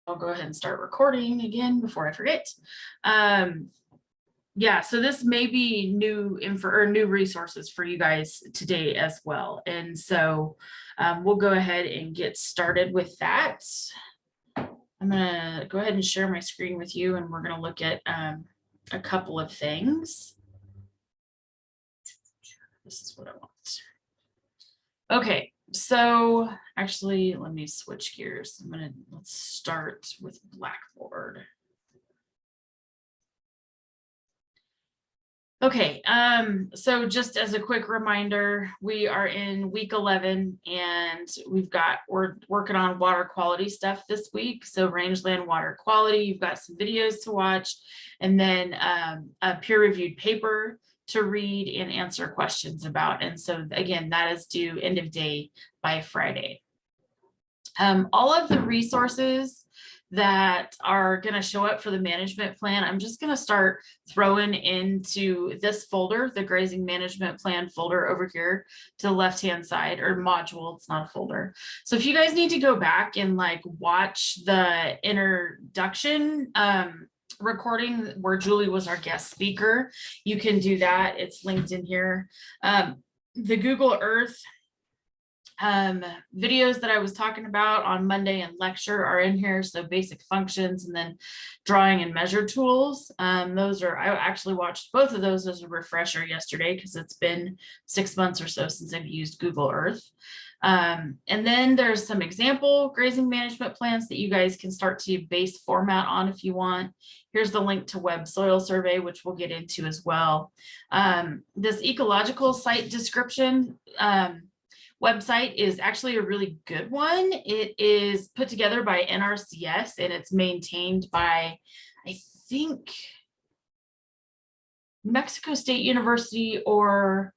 I'll go ahead and start recording again before I forget. Yeah, so this may be new info or new resources for you guys today as well. And so we'll go ahead and get started with that. I'm gonna go ahead and share my screen with you, and we're gonna look at a couple of things. This is what I want. Okay, so actually, let me switch gears. Let's start with Blackboard. Okay, so just as a quick reminder, we are in week 11 and we're working on water quality stuff this week. So rangeland water quality, you've got some videos to watch, and then a peer-reviewed paper to read and answer questions about. And so again, that is due end of day by Friday. All of the resources that are going to show up for the management plan, I'm just going to start throwing into this folder, the grazing management plan folder over here to the left-hand side, or module, it's not a folder. So if you guys need to go back and like watch the introduction recording where Julie was our guest speaker, you can do that. It's linked in here. The Google Earth videos that I was talking about on Monday and lecture are in here. So basic functions and then drawing and measure tools. I actually watched both of those as a refresher yesterday because it's been 6 months or so since I've used Google Earth. And then there's some example grazing management plans that you guys can start to base format on if you want. Here's the link to Web Soil Survey, which we'll get into as well. This ecological site description website is actually a really good one. It is put together by NRCS and it's maintained by, I think, Mexico State University or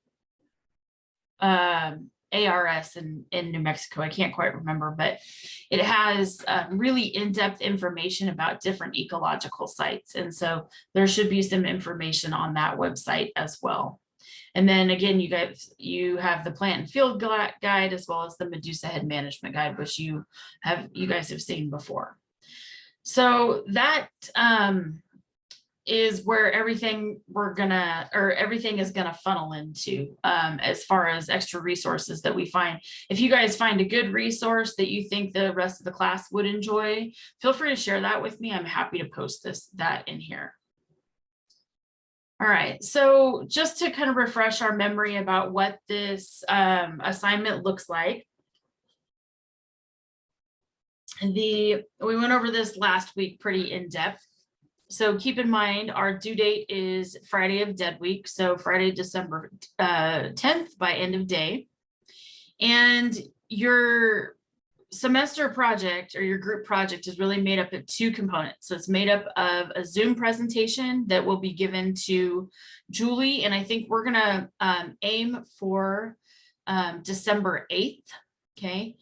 ARS in New Mexico. I can't quite remember, but it has really in-depth information about different ecological sites. And so there should be some information on that website as well. And then again, you have the plant and field guide as well as the Medusa head management guide, which you guys have seen before. So that is where everything is gonna funnel into as far as extra resources that we find. If you guys find a good resource that you think the rest of the class would enjoy, feel free to share that with me. I'm happy to post that in here. All right, so just to kind of refresh our memory about what this assignment looks like. We went over this last week pretty in depth. So keep in mind our due date is Friday of Dead Week, so Friday, December 10th by end of day. And your semester project or your group project is really made up of two components. So it's made up of a Zoom presentation that will be given to Julie, and I think we're gonna aim for December 8th, okay?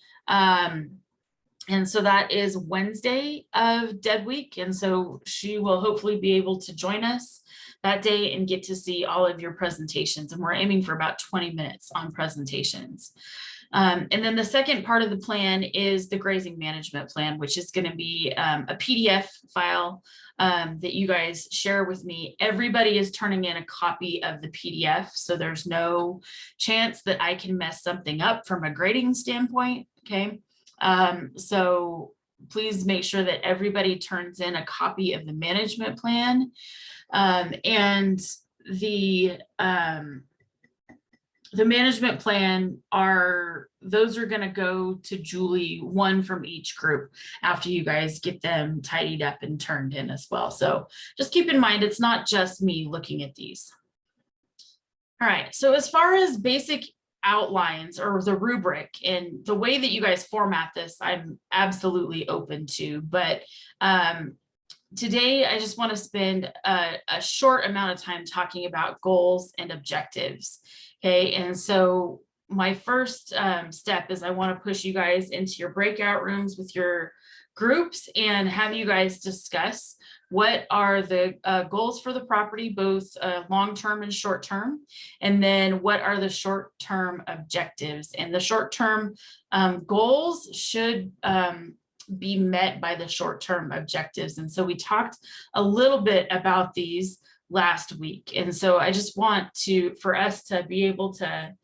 And so that is Wednesday of Dead Week, and so she will hopefully be able to join us that day and get to see all of your presentations, and we're aiming for about 20 minutes on presentations. And then the second part of the plan is the grazing management plan, which is going to be a PDF file that you guys share with me. Everybody is turning in a copy of the PDF, so there's no chance that I can mess something up from a grading standpoint, okay? So please make sure that everybody turns in a copy of the management plan. And the management plan those are going to go to Julie, one from each group after you guys get them tidied up and turned in as well. So just keep in mind, it's not just me looking at these. All right, so as far as basic outlines or the rubric and the way that you guys format this, I'm absolutely open to, but today I just want to spend a short amount of time talking about goals and objectives. Okay, and so my first step is I want to push you guys into your breakout rooms with your groups and have you guys discuss what are the goals for the property, both long-term and short-term, and then what are the short-term objectives. And the short-term goals should be met by the short-term objectives. And so we talked a little bit about these last week. And so I just want for us to be able to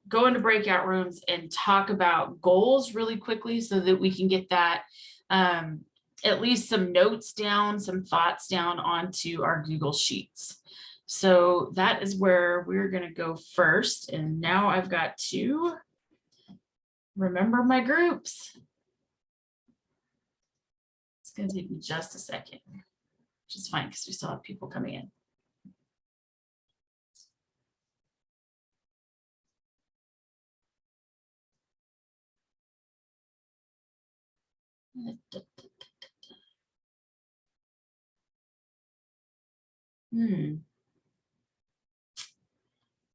go into breakout rooms and talk about goals really quickly so that we can get that at least some notes down, some thoughts down onto our Google Sheets. So that is where we're going to go first. And now I've got to remember my groups. It's going to take me just a second, which is fine because we still have people coming in.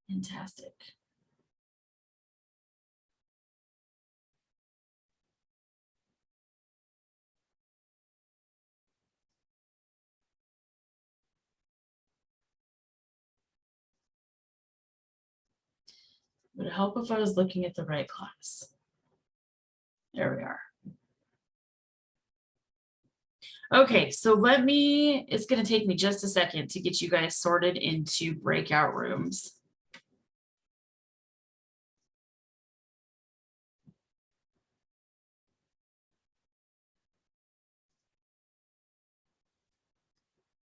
Fantastic. Would it help if I was looking at the right class? There we are. Okay, so it's going to take me just a second to get you guys sorted into breakout rooms.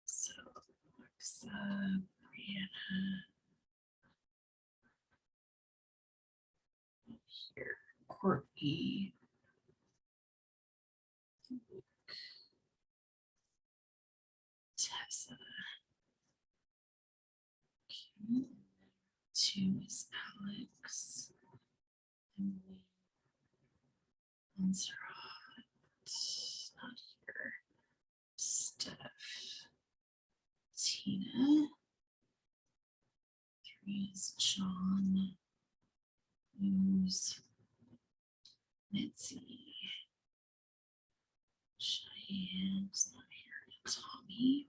So, Alexa, Brianna, here, Courtney, Tessa. Okay. 2 is Alex. Emily. Montserrat. Not here. Steph. Tina. 3 is John. News. Mitzi. Cheyenne's not here. Tommy.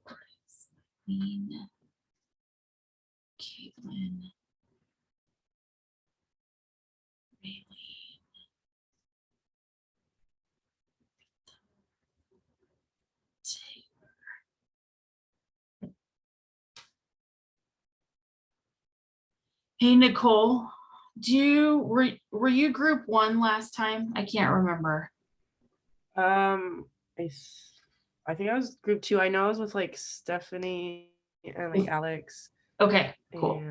4 is Eileen. Caitlin. Bailey. Taylor. Hey, Nicole, were you group 1 last time? I can't remember. I think I was group 2. I know I was with like Stephanie and like Alex. Okay, cool.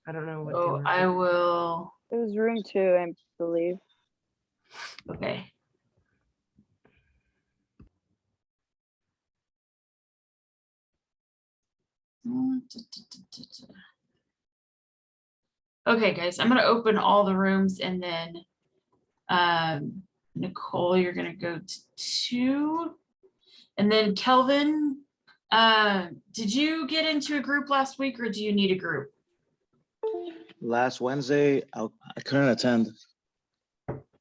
I don't know what. Oh, I will. It was room 2, I believe. Okay. Okay, guys, I'm going to open all the rooms and then Nicole, you're going to go to 2. And then Kelvin, did you get into a group last week or do you need a group? Last Wednesday, I couldn't attend.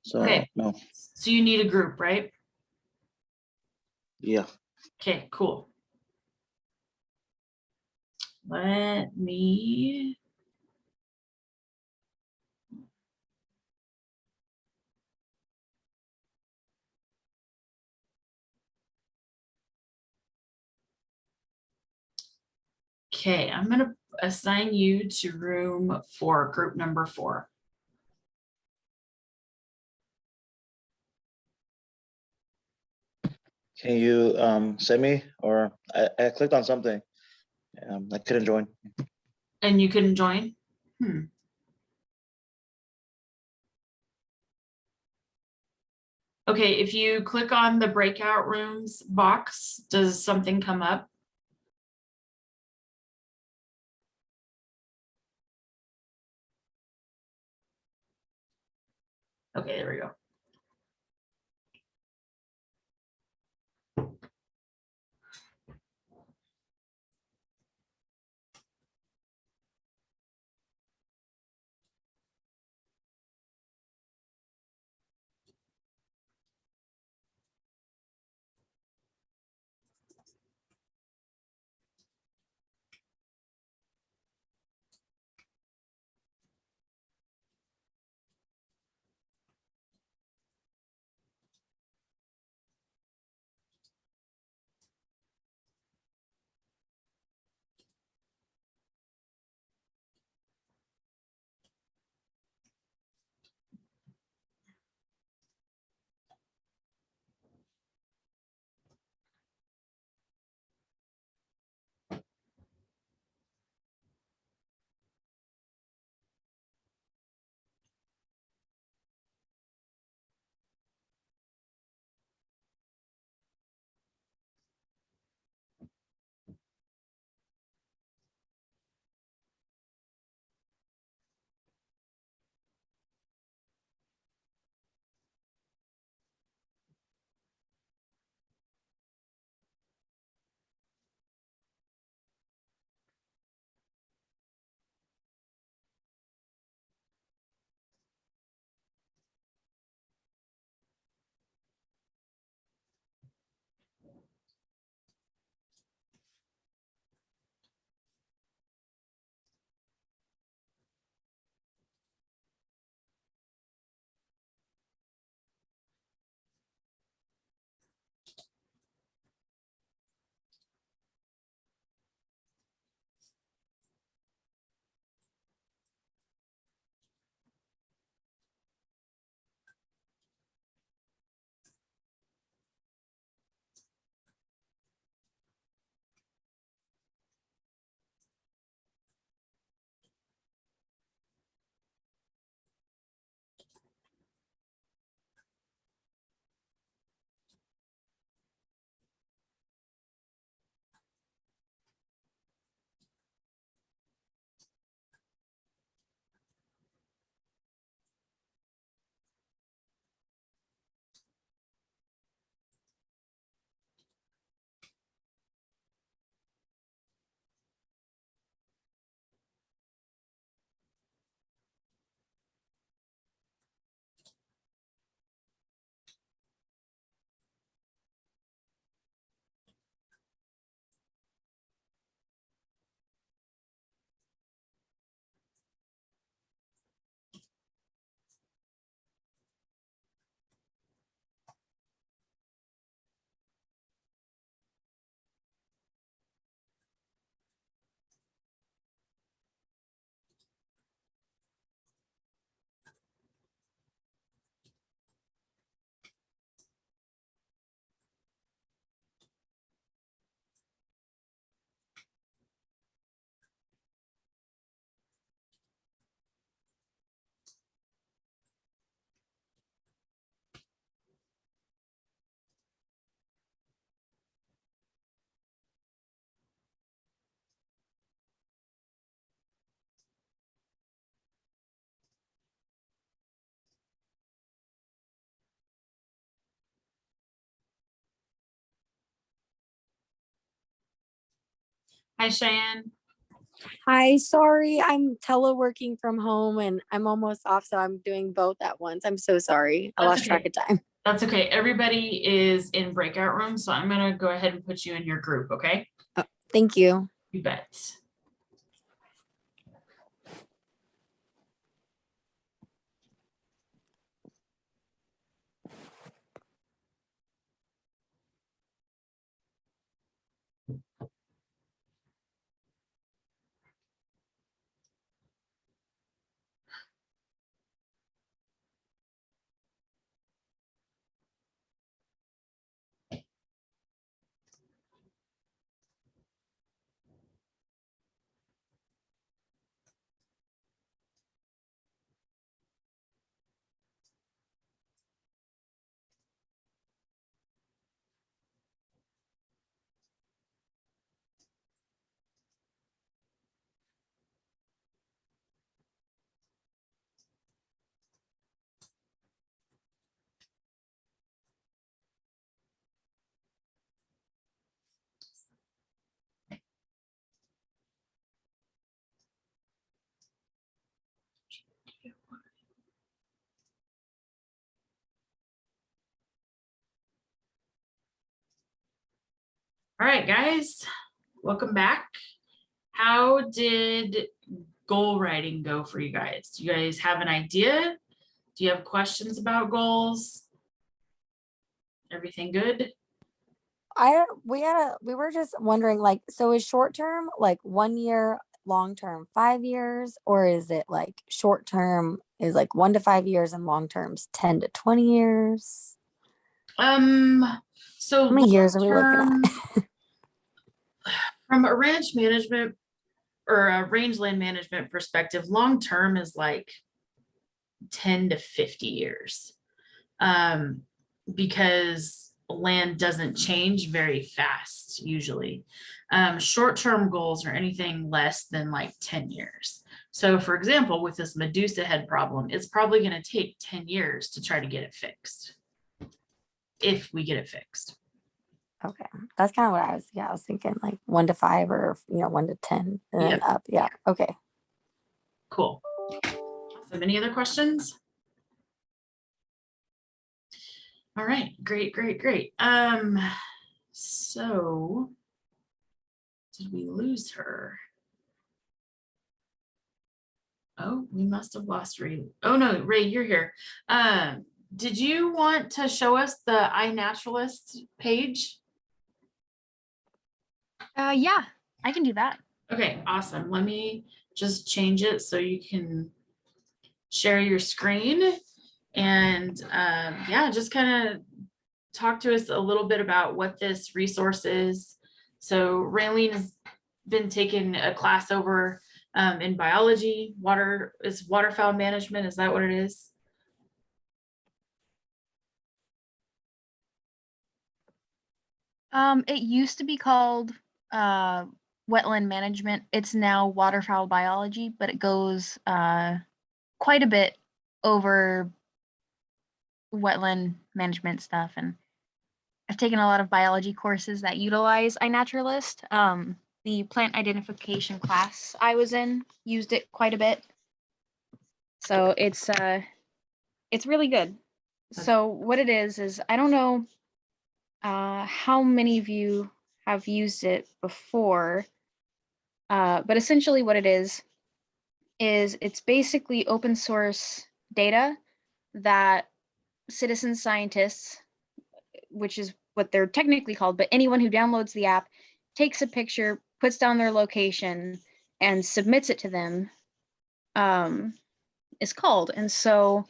So, okay. No. So you need a group, right? Yeah. Okay, cool. Let me. Okay, I'm going to assign you to room 4, group number 4. Can you send me, or I clicked on something. I couldn't join. And you couldn't join? Okay, if you click on the breakout rooms box, does something come up? Okay, there we go. Hi, Cheyenne. Hi, sorry, I'm teleworking from home and I'm almost off, so I'm doing both at once. I'm so sorry. I That's lost track okay. of time. That's okay. Everybody is in breakout rooms, so I'm gonna go ahead and put you in your group, okay? Thank you. You bet. All right, guys, welcome back. How did goal writing go for you guys? Do you guys have an idea? Do you have questions about goals? Everything good? We were just wondering, like, so is short term like 1 year, long term 5 years, or is it like short term is like 1 to 5 years and long term's 10 to 20 years? So How many years are we looking long-term, at? from a ranch management or a rangeland management perspective, long-term is like 10 to 50 years. Because land doesn't change very fast usually. Short-term goals are anything less than like 10 years. So for example, with this Medusa head problem, it's probably going to take 10 years to try to get it fixed. If we get it fixed. Okay, that's kind of what I was thinking, like 1 to 5 or 1 to 10 and then Yep. up. Yeah, okay. Cool. Awesome. Any other questions? All right, great, great, great. So did we lose her? Oh, we must have lost Ray. Oh no, Ray, you're here. Did you want to show us the iNaturalist page? Yeah, I can do that. Okay, awesome. Let me just change it so you can share your screen. And yeah, just kind of talk to us a little bit about what this resource is. So Raylene has been taking a class over in biology. Waterfowl management. Is that what it is? It used to be called wetland management. It's now waterfowl biology, but it goes quite a bit over wetland management stuff. And I've taken a lot of biology courses that utilize iNaturalist. The plant identification class I was in used it quite a bit. So it's really good. So what it is I don't know how many of you have used it before, but essentially what it is it's basically open source data that citizen scientists, which is what they're technically called, but anyone who downloads the app, takes a picture, puts down their location, and submits it to them, is called. And so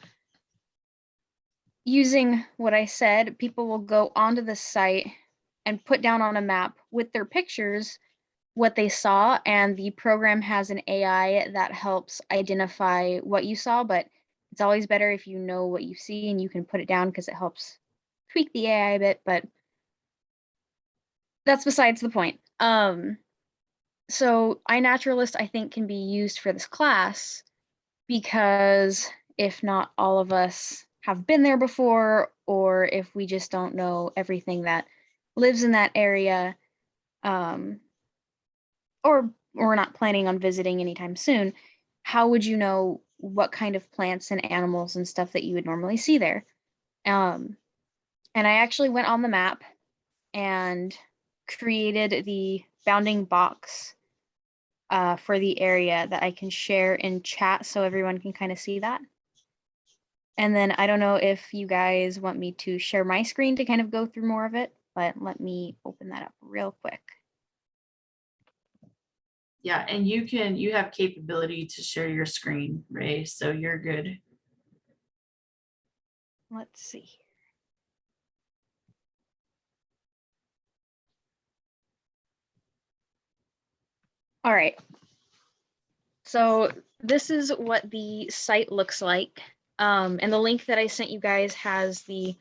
using what I said, people will go onto the site and put down on a map with their pictures what they saw, and the program has an AI that helps identify what you saw, but it's always better if you know what you see and you can put it down because it helps tweak the AI a bit, but that's besides the point. So iNaturalist, I think, can be used for this class because if not all of us have been there before, or if we just don't know everything that lives in that area, or not planning on visiting anytime soon, how would you know what kind of plants and animals and stuff that you would normally see there? And I actually went on the map and created the bounding box for the area that I can share in chat so everyone can kind of see that. And then I don't know if you guys want me to share my screen to kind of go through more of it, but let me open that up real quick. Yeah, and you have capability to share your screen, Ray, so you're good. Let's see. All right. So this is what the site looks like. And the link that I sent you guys has the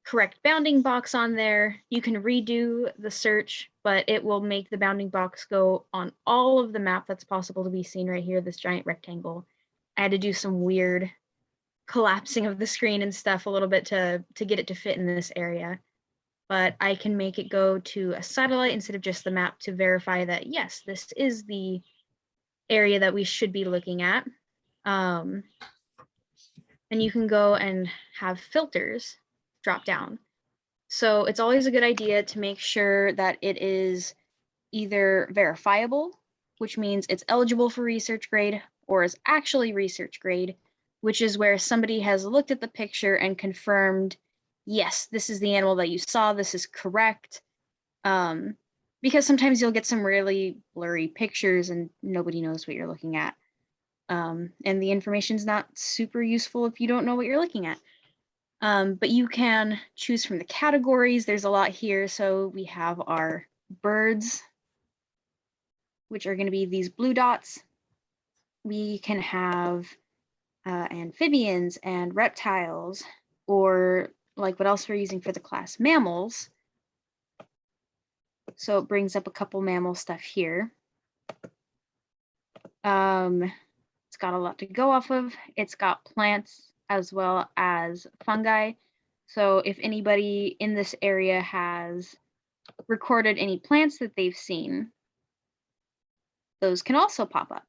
correct bounding box on there. You can redo the search, but it will make the bounding box go on all of the map that's possible to be seen right here, this giant rectangle. I had to do some weird collapsing of the screen and stuff a little bit to get it to fit in this area. But I can make it go to a satellite instead of just the map to verify that, yes, this is the area that we should be looking at. And you can go and have filters drop down. So it's always a good idea to make sure that it is either verifiable, which means it's eligible for research grade, or is actually research grade, which is where somebody has looked at the picture and confirmed, yes, this is the animal that you saw, this is correct. Because sometimes you'll get some really blurry pictures and nobody knows what you're looking at. And the information's not super useful if you don't know what you're looking at. But you can choose from the categories. There's a lot here. So we have our birds, which are going to be these blue dots. We can have amphibians and reptiles, or like what else we're using for the class, mammals. So it brings up a couple mammal stuff here. It's got a lot to go off of. It's got plants as well as fungi. So if anybody in this area has recorded any plants that they've seen, those can also pop up.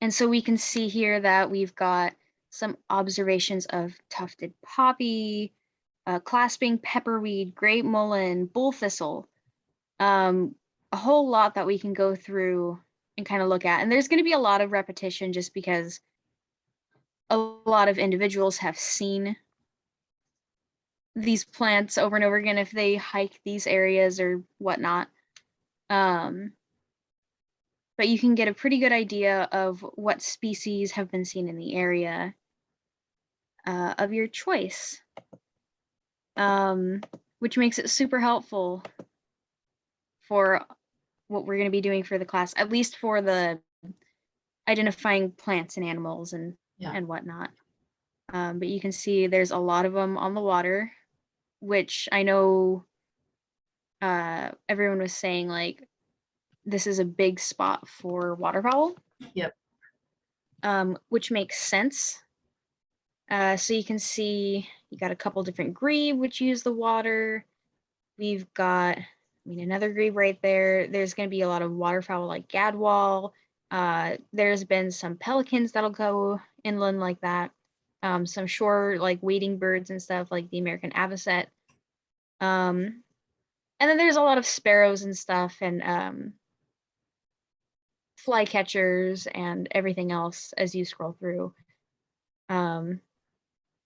And so we can see here that we've got some observations of tufted poppy, clasping pepperweed, great mullein, bull thistle, a whole lot that we can go through and kind of look at. And there's going to be a lot of repetition just because a lot of individuals have seen these plants over and over again if they hike these areas or whatnot. But you can get a pretty good idea of what species have been seen in the area of your choice, which makes it super helpful for what we're going to be doing for the class, at least for the identifying plants and animals and whatnot. But you can see there's a lot of them on the water, which I know everyone was saying, like, this is a big spot for waterfowl. Yep. Which makes sense. So you can see you got a couple different grebe which use the water. We've got, another grebe right there. There's going to be a lot of waterfowl like gadwall. There's been some pelicans that'll go inland like that. Some shore like wading birds and stuff like the American avocet. And then there's a lot of sparrows and stuff and flycatchers and everything else as you scroll through. But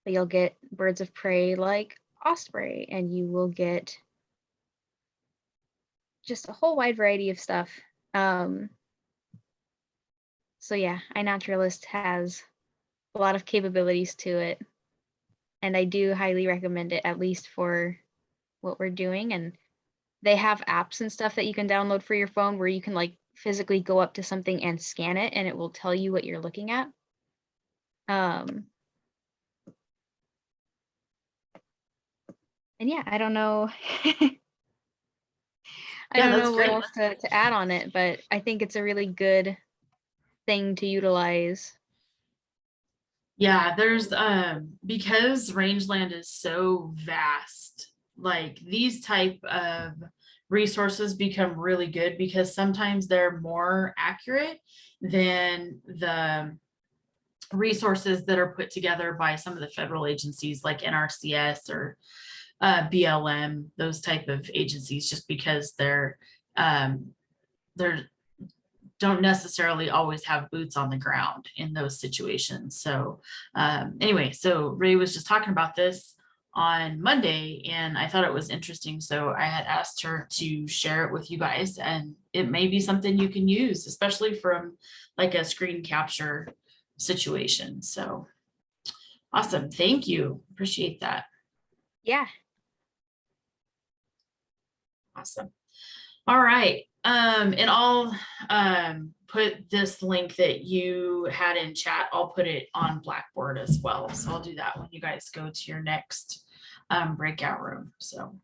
you'll get birds of prey like osprey, and you will get just a whole wide variety of stuff. So yeah, iNaturalist has a lot of capabilities to it, and I do highly recommend it, at least for what we're doing. And they have apps and stuff that you can download for your phone where you can like physically go up to something and scan it and it will tell you what you're looking at. And yeah, I don't know. I don't know what else to add on it, but I think it's a really good thing to utilize. Yeah, there's because rangeland is so vast, like these type of resources become really good because sometimes they're more accurate than the resources that are put together by some of the federal agencies like NRCS or BLM, those type of agencies, just because they're don't necessarily always have boots on the ground in those situations. So anyway, so Ray was just talking about this on Monday and I thought it was interesting. So I had asked her to share it with you guys, and it may be something you can use, especially from like a screen capture situation. So awesome. Thank you. Appreciate that. Yeah. Awesome. All right. And I'll put this link that you had in chat. I'll put it on Blackboard as well. So I'll do that when you guys go to your next breakout room. So,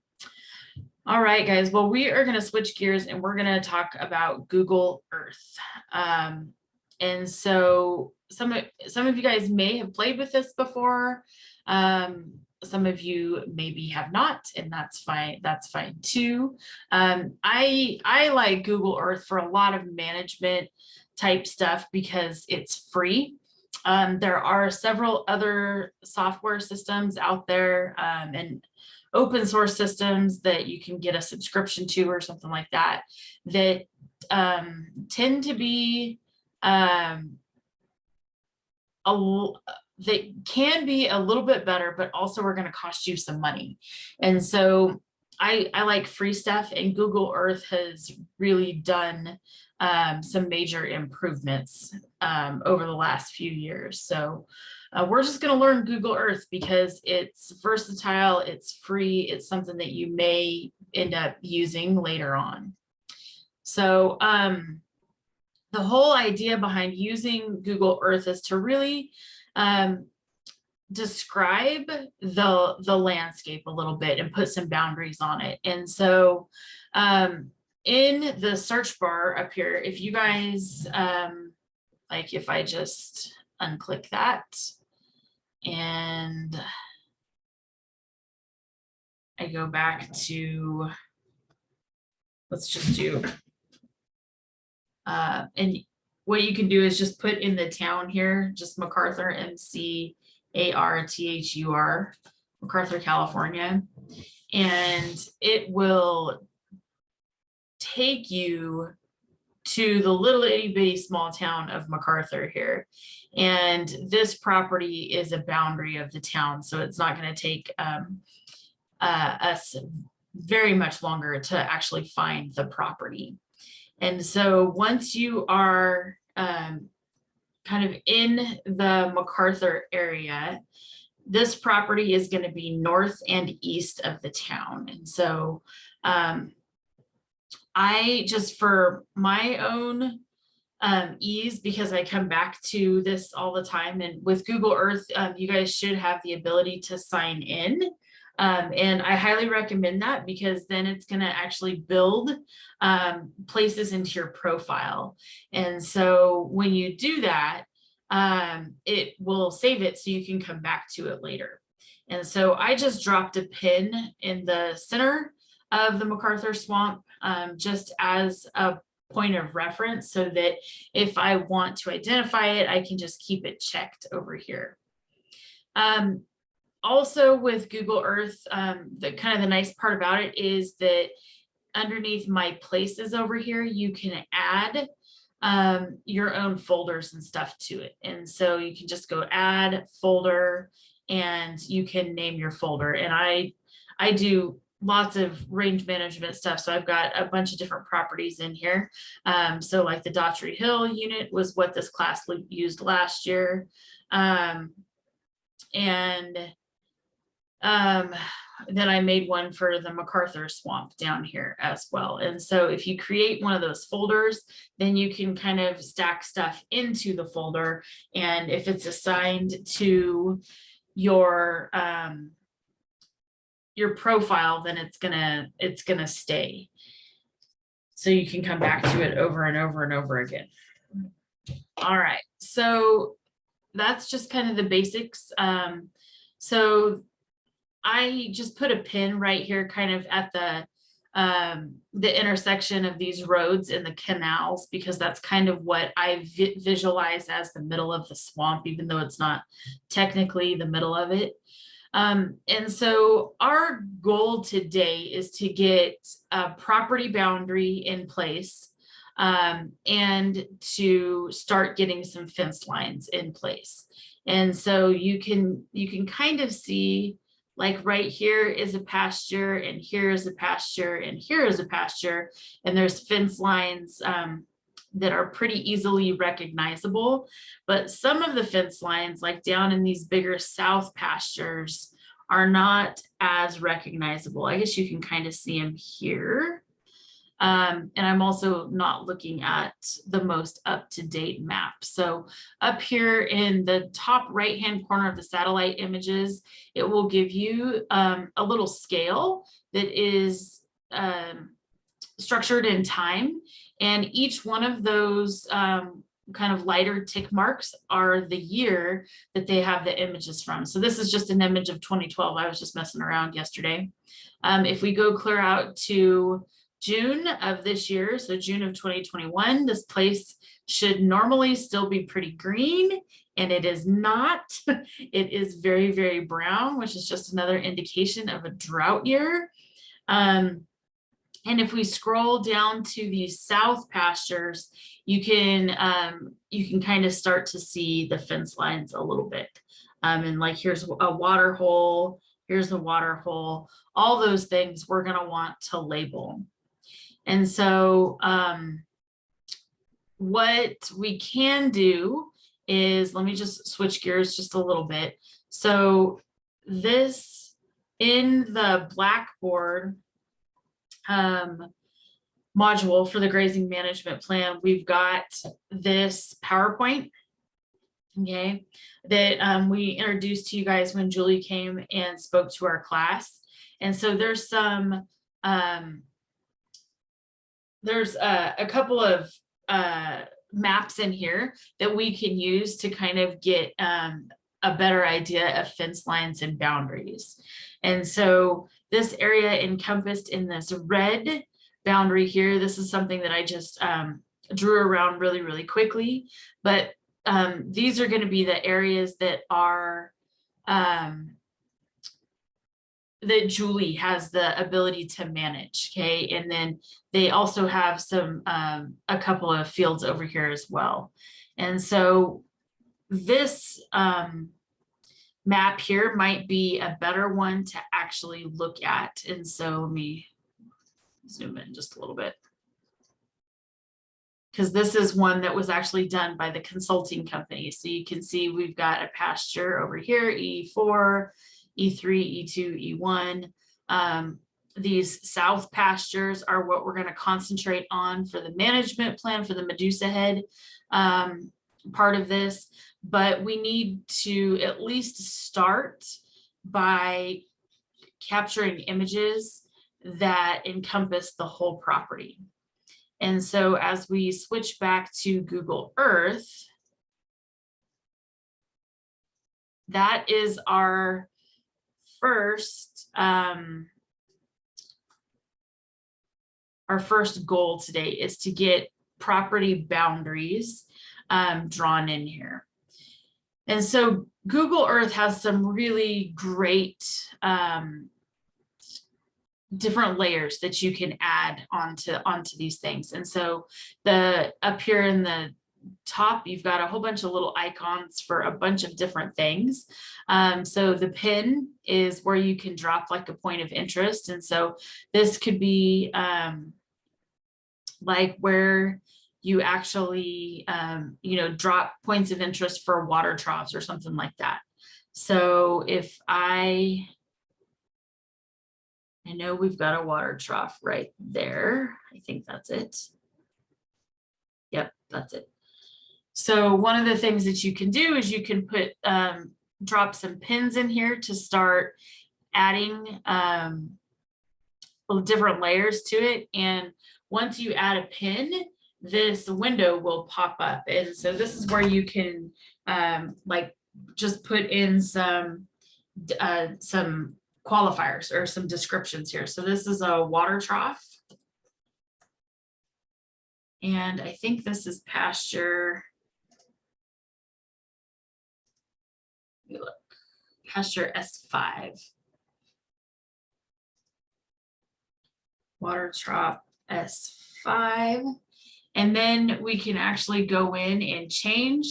all right, guys. Well, we are going to switch gears and we're going to talk about Google Earth. And so some of you guys may have played with this before. Some of you maybe have not, and that's fine. That's fine too. I like Google Earth for a lot of management type stuff because it's free. There are several other software systems out there and open source systems that you can get a subscription to or something like that, that tend to be that can be a little bit better, but also are going to cost you some money. And so I like free stuff, and Google Earth has really done some major improvements over the last few years. So we're just going to learn Google Earth because it's versatile, it's free, it's something that you may end up using later on. So the whole idea behind using Google Earth is to really describe the landscape a little bit and put some boundaries on it. And so in the search bar up here, if you guys, like if I just unclick that and I go back to, let's just do, and what you can do is just put in the town here, just MacArthur, MCARTHUR, MacArthur, California, and it will take you to the little itty bitty small town of MacArthur here. And this property is a boundary of the town, so it's not going to take us very much longer to actually find the property. And so once you are kind of in the MacArthur area, this property is going to be north and east of the town. And so I just, for my own ease, because I come back to this all the time, and with Google Earth, you guys should have the ability to sign in. And I highly recommend that, because then it's going to actually build places into your profile. And so when you do that, it will save it so you can come back to it later. And so I just dropped a pin in the center of the MacArthur Swamp just as a point of reference, so that if I want to identify it, I can just keep it checked over here. Also with Google Earth, the kind of the nice part about it is that underneath my places over here, you can add your own folders and stuff to it. And so you can just go add folder and you can name your folder. And I do lots of range management stuff. So I've got a bunch of different properties in here. So like the Daughtry Hill unit was what this class used last year. Then I made one for the MacArthur Swamp down here as well. And so if you create one of those folders, then you can kind of stack stuff into the folder. And if it's assigned to your profile, then it's gonna stay. So you can come back to it over and over and over again. All right, so that's just kind of the basics. So I just put a pin right here kind of at the the intersection of these roads and the canals, because that's kind of what I visualize as the middle of the swamp, even though it's not technically the middle of it. And so our goal today is to get a property boundary in place, and to start getting some fence lines in place. And so you can kind of see, like right here is a pasture, and here is a pasture, and here is a pasture, and there's fence lines that are pretty easily recognizable. But some of the fence lines, like down in these bigger south pastures, are not as recognizable. I guess you can kind of see them here. And I'm also not looking at the most up-to-date map. So up here in the top right-hand corner of the satellite images, it will give you a little scale that is structured in time. And each one of those kind of lighter tick marks are the year that they have the images from. So this is just an image of 2012. I was just messing around yesterday. If we go clear out to June of this year, so June of 2021, this place should normally still be pretty green, and it is not. It is very, very brown, which is just another indication of a drought year. And if we scroll down to the south pastures, you can kind of start to see the fence lines a little bit. And like here's a water hole, here's a water hole, all those things we're gonna want to label. And so what we can do is, let me just switch gears just a little bit. So this, in the Blackboard module for the grazing management plan, we've got this PowerPoint, okay, that we introduced to you guys when Julie came and spoke to our class. And so there's some there's a couple of maps in here that we can use to kind of get a better idea of fence lines and boundaries. And so this area encompassed in this red boundary here, this is something that I just drew around really, really quickly. But these are going to be the areas that are that Julie has the ability to manage, okay? And then they also have some, a couple of fields over here as well. And so this map here might be a better one to actually look at. And so let me zoom in just a little bit, because this is one that was actually done by the consulting company. So you can see we've got a pasture over here, E4, E3, E2, E1. These south pastures are what we're going to concentrate on for the management plan for the Medusa Head part of this. But we need to at least start by capturing images that encompass the whole property. And so as we switch back to Google Earth, that is our first goal today, is to get property boundaries drawn in here. And so Google Earth has some really great different layers that you can add onto these things. And so up here in the top, you've got a whole bunch of little icons for a bunch of different things. So the pin is where you can drop like a point of interest. And so this could be like where you actually, drop points of interest for water troughs or something like that. So if I know we've got a water trough right there. I think that's it. Yep, that's it. So one of the things that you can do is you can put, drop some pins in here to start adding different layers to it. And once you add a pin, this window will pop up. And so this is where you can like just put in some qualifiers or some descriptions here. So this is a water trough. And I think this is pasture. Let me look. Pasture S5. Water trough S5. And then we can actually go in and change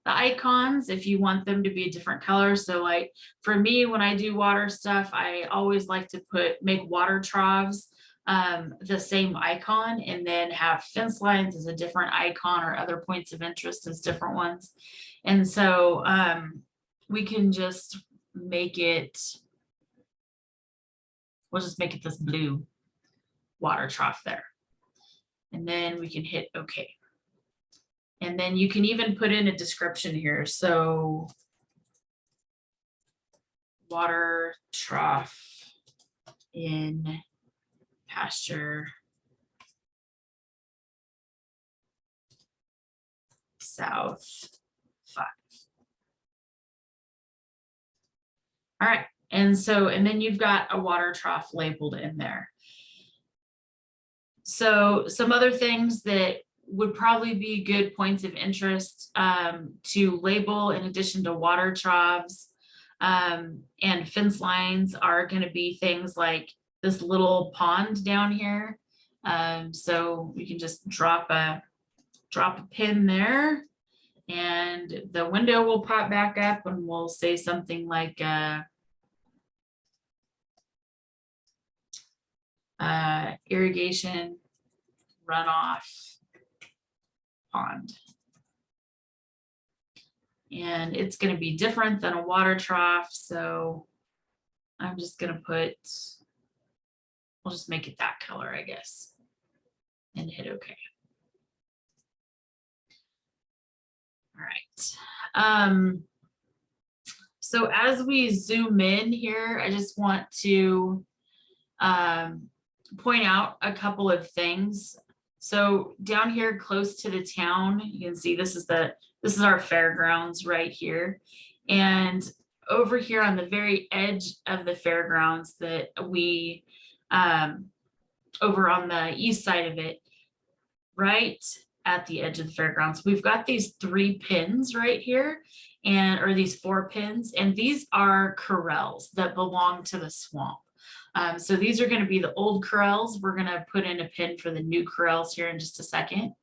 the icons if you want them to be a different color. So like for me, when I do water stuff, I always like to make water troughs the same icon, and then have fence lines as a different icon, or other points of interest as different ones. And so we can just make it, we'll just make it this blue water trough there. And then we can hit OK. And then you can even put in a description here. So water trough in pasture South 5. All right. And then you've got a water trough labeled in there. So some other things that would probably be good points of interest to label, in addition to water troughs and fence lines, are going to be things like this little pond down here. So we can just drop a pin there, and the window will pop back up, and we'll say something like irrigation runoff pond. And it's going to be different than a water trough, so I'm just going to we'll just make it that color, I guess, and hit OK. All right. So as we zoom in here, I just want to point out a couple of things. So down here close to the town, you can see this is our fairgrounds right here. And over here on the very edge of the fairgrounds that we, over on the east side of it, right at the edge of the fairgrounds, we've got these 3 pins right here, or these 4 pins, and these are corrals that belong to the swamp. So these are going to be the old corrals. We're going to put in a pin for the new corrals here in just a second.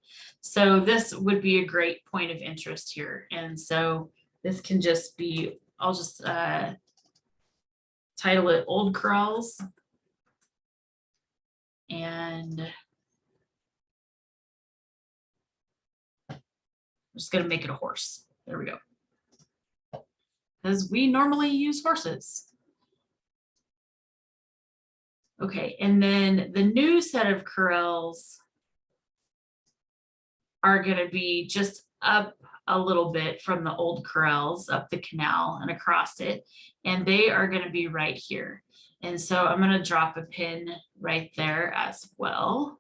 So this would be a great point of interest here. And so this can just be, I'll just title it Old Corrals. And I'm just going to make it a horse. There we go. Because we normally use horses. Okay, and then the new set of corrals are going to be just up a little bit from the old corrals, up the canal and across it, and they are going to be right here. And so I'm going to drop a pin right there as well.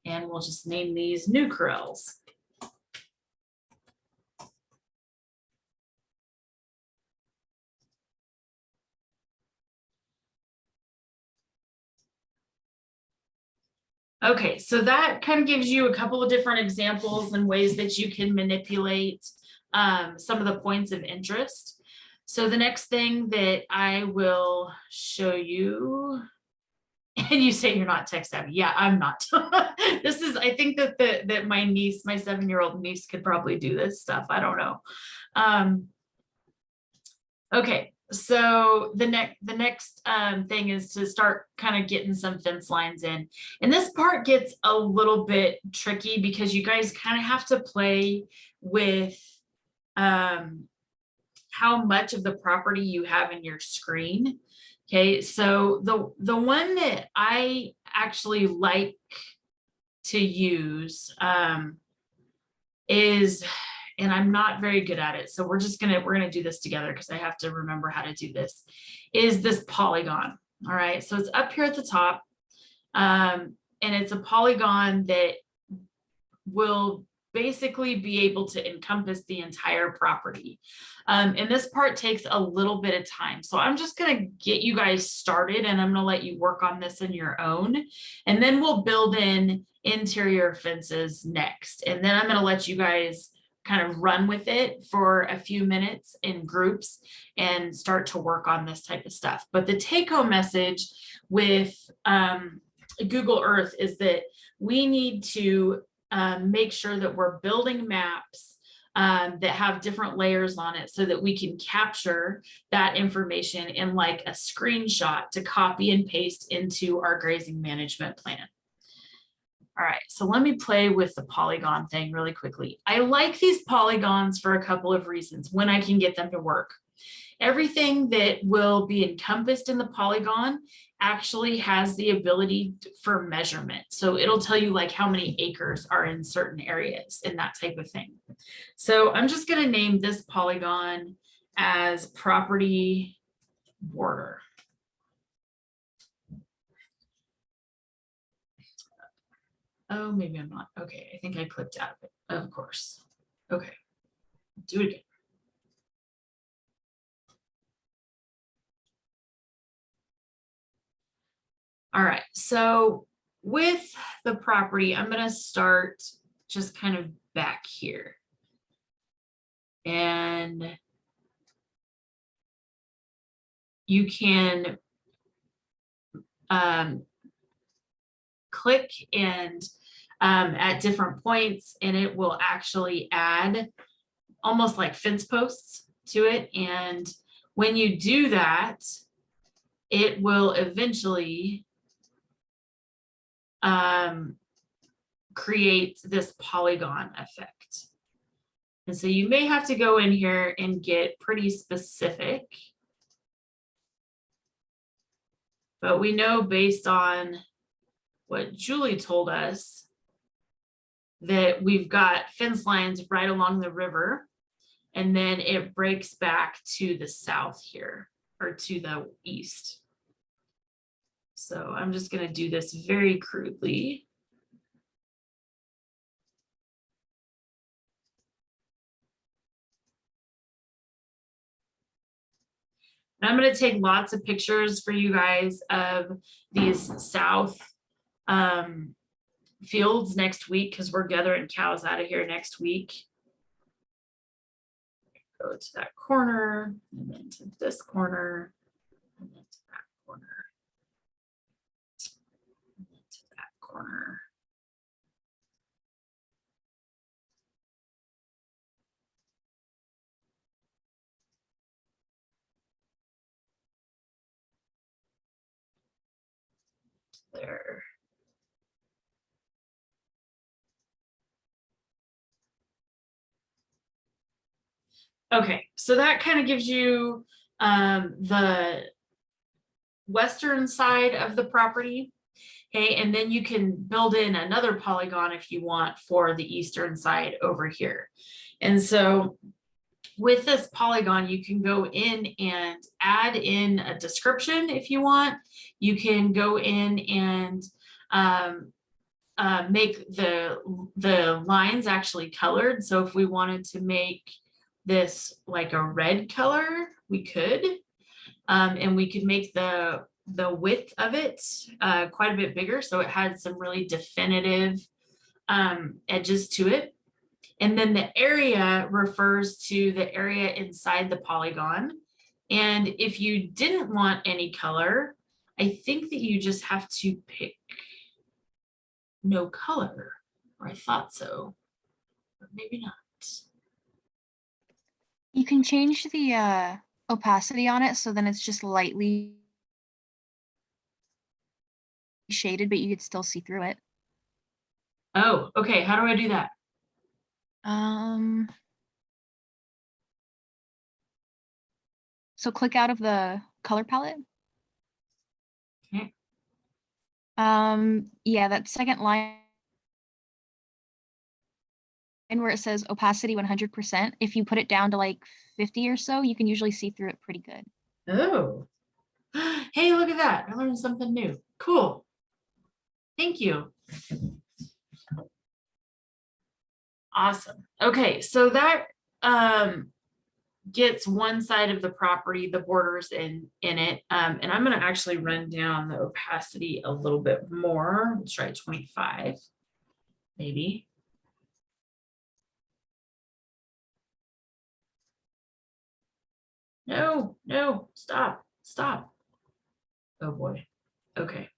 And we'll just name these new corrals. Okay, so that kind of gives you a couple of different examples and ways that you can manipulate some of the points of interest. So the next thing that I will show you, and you say you're not tech savvy. Yeah, I'm not. This is, I think that my niece, my 7-year-old niece, could probably do this stuff. I don't know. Okay. So the next thing is to start kind of getting some fence lines in. And this part gets a little bit tricky because you guys kind of have to play with how much of the property you have in your screen. Okay, so the one that I actually like to use is, and I'm not very good at it, so we're gonna do this together because I have to remember how to do this, is this polygon. All right, so it's up here at the top, and it's a polygon that will basically be able to encompass the entire property. And this part takes a little bit of time. So I'm just gonna get you guys started and I'm gonna let you work on this on your own. And then we'll build in interior fences next. And then I'm gonna let you guys kind of run with it for a few minutes in groups and start to work on this type of stuff. But the take home message with Google Earth is that we need to make sure that we're building maps that have different layers on it so that we can capture that information in like a screenshot to copy and paste into our grazing management plan. All right, so let me play with the polygon thing really quickly. I like these polygons for a couple of reasons when I can get them to work. Everything that will be encompassed in the polygon actually has the ability for measurement. So it'll tell you like how many acres are in certain areas and that type of thing. So I'm just going to name this polygon as property border. Oh, maybe I'm not. Okay, I think I clicked out of it, of course. Okay, do it again. All right, so with the property, I'm gonna start just kind of back here. And you can click and at different points and it will actually add almost like fence posts to it. And when you do that, it will eventually create this polygon effect. And so you may have to go in here and get pretty specific. But we know based on what Julie told us that we've got fence lines right along the river, and then it breaks back to the south here or to the east. So I'm just going to do this very crudely. And I'm going to take lots of pictures for you guys of these south fields next week because we're gathering cows out of here next week. Go to that corner and then to this corner and then to that corner. And then to that corner. There. Okay, so that kind of gives you the western side of the property. Okay, and then you can build in another polygon if you want for the eastern side over here. And so with this polygon, you can go in and add in a description if you want. You can go in and make the lines actually colored. So if we wanted to make this like a red color, we could. And we could make the width of it quite a bit bigger. So it had some really definitive edges to it. And then the area refers to the area inside the polygon. And if you didn't want any color, I think that you just have to pick no color, or I thought so, but maybe not. You can change the opacity on it so then it's just lightly shaded, but you could still see through it. Oh, okay. How do I do that? So click out of the color palette. Okay. Yeah, that second line where it says opacity 100%, if you put it down to like 50 or so, you can usually see through it pretty good. Oh, hey, look at that. I learned something new. Cool. Thank you. Awesome. Okay, so that gets one side of the property, the borders in it. And I'm gonna actually run down the opacity a little bit more. Let's try 25, maybe. No, no, stop, stop. Oh boy. Okay.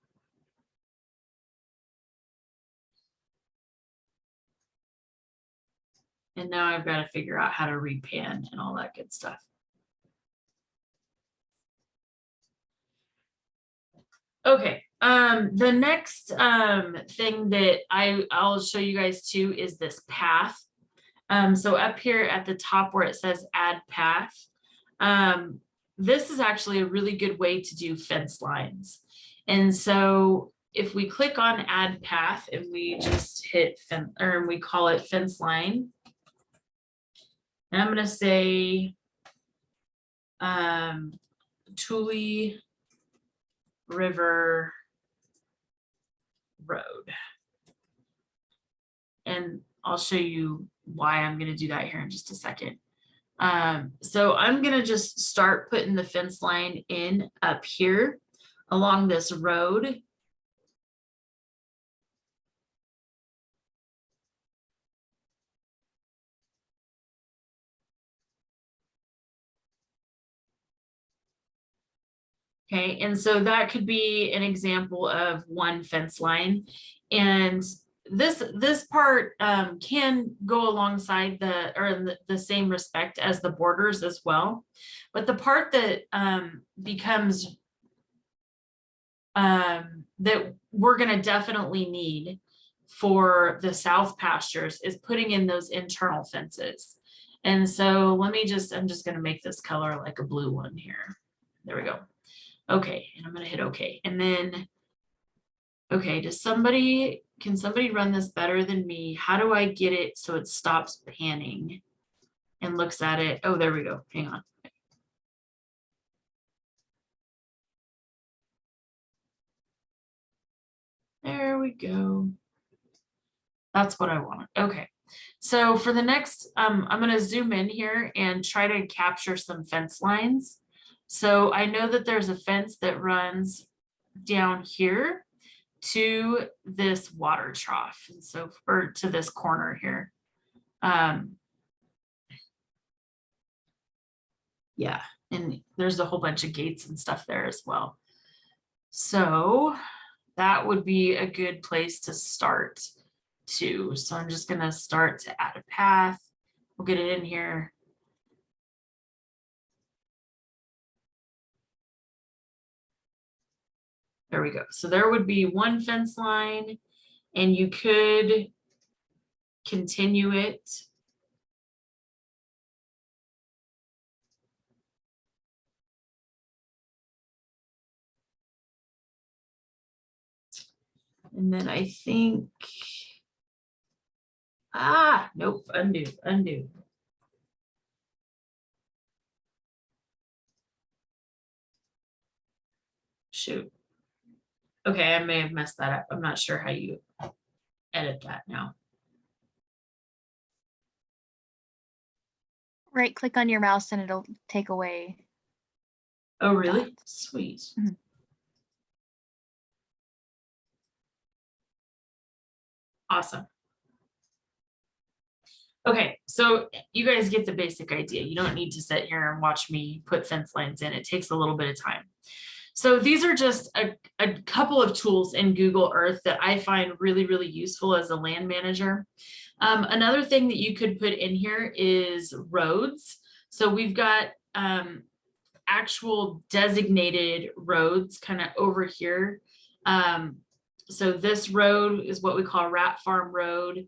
And now I've got to figure out how to repan and all that good stuff. Okay, the next thing that I'll show you guys too is this path. So up here at the top where it says add path, this is actually a really good way to do fence lines. And so if we click on add path and we just hit we call it fence line. And I'm gonna say Tule River Road. And I'll show you why I'm going to do that here in just a second. So I'm going to just start putting the fence line in up here along this road. Okay, and so that could be an example of one fence line. And this part can go alongside the same respect as the borders as well. But the part that becomes that we're going to definitely need for the south pastures is putting in those internal fences. And so I'm just going to make this color like a blue one here. There we go. Okay, and I'm going to hit okay. And then, okay, can somebody run this better than me? How do I get it so it stops panning and looks at it? Oh, there we go. Hang on. There we go. That's what I want. Okay. So for the next, I'm going to zoom in here and try to capture some fence lines. So I know that there's a fence that runs down here to this water trough. And so, or to this corner here. Yeah, and there's a whole bunch of gates and stuff there as well. So that would be a good place to start too. So I'm just gonna start to add a path. We'll get it in here. There we go. So there would be one fence line and you could continue it. And then I think, nope, undo. Shoot. Okay, I may have messed that up. I'm not sure how you edit that now. Right click on your mouse and it'll take away. Oh, really? Dot. Sweet. Mhm. Awesome. Okay, so you guys get the basic idea. You don't need to sit here and watch me put fence lines in. It takes a little bit of time. So these are just a couple of tools in Google Earth that I find really, really useful as a land manager. Another thing that you could put in here is roads. So we've got actual designated roads kind of over here. So this road is what we call Rat Farm Road.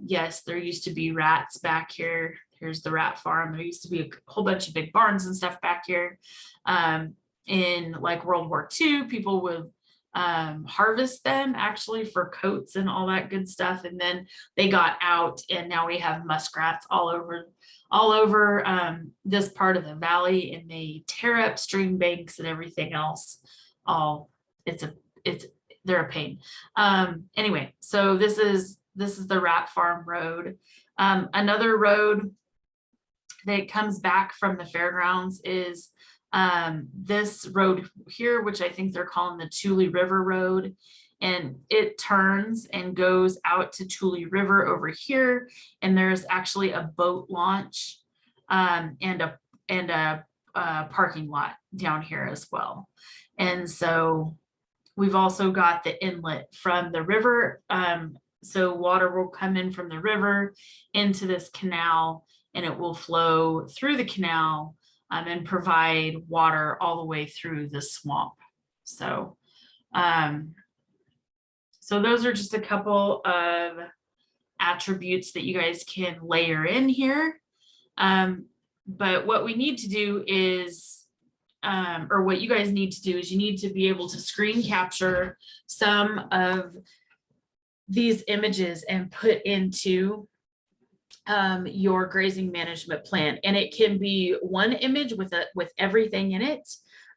Yes, there used to be rats back here. Here's the rat farm. There used to be a whole bunch of big barns and stuff back here. In like World War II, people would harvest them actually for coats and all that good stuff. And then they got out and now we have muskrats all over this part of the valley, and they tear up stream banks and everything else. They're a pain. Anyway, so this is this is the Rat Farm Road. Another road that comes back from the fairgrounds is this road here, which I think they're calling the Tule River Road. And it turns and goes out to Tule River over here. And there's actually a boat launch and a parking lot down here as well. And so we've also got the inlet from the river. So water will come in from the river into this canal, and it will flow through the canal and provide water all the way through the swamp. So, so those are just a couple of attributes that you guys can layer in here. But what we need to do is, or what you guys need to do is you need to be able to screen capture some of these images and put into your grazing management plan. And it can be one image with everything in it.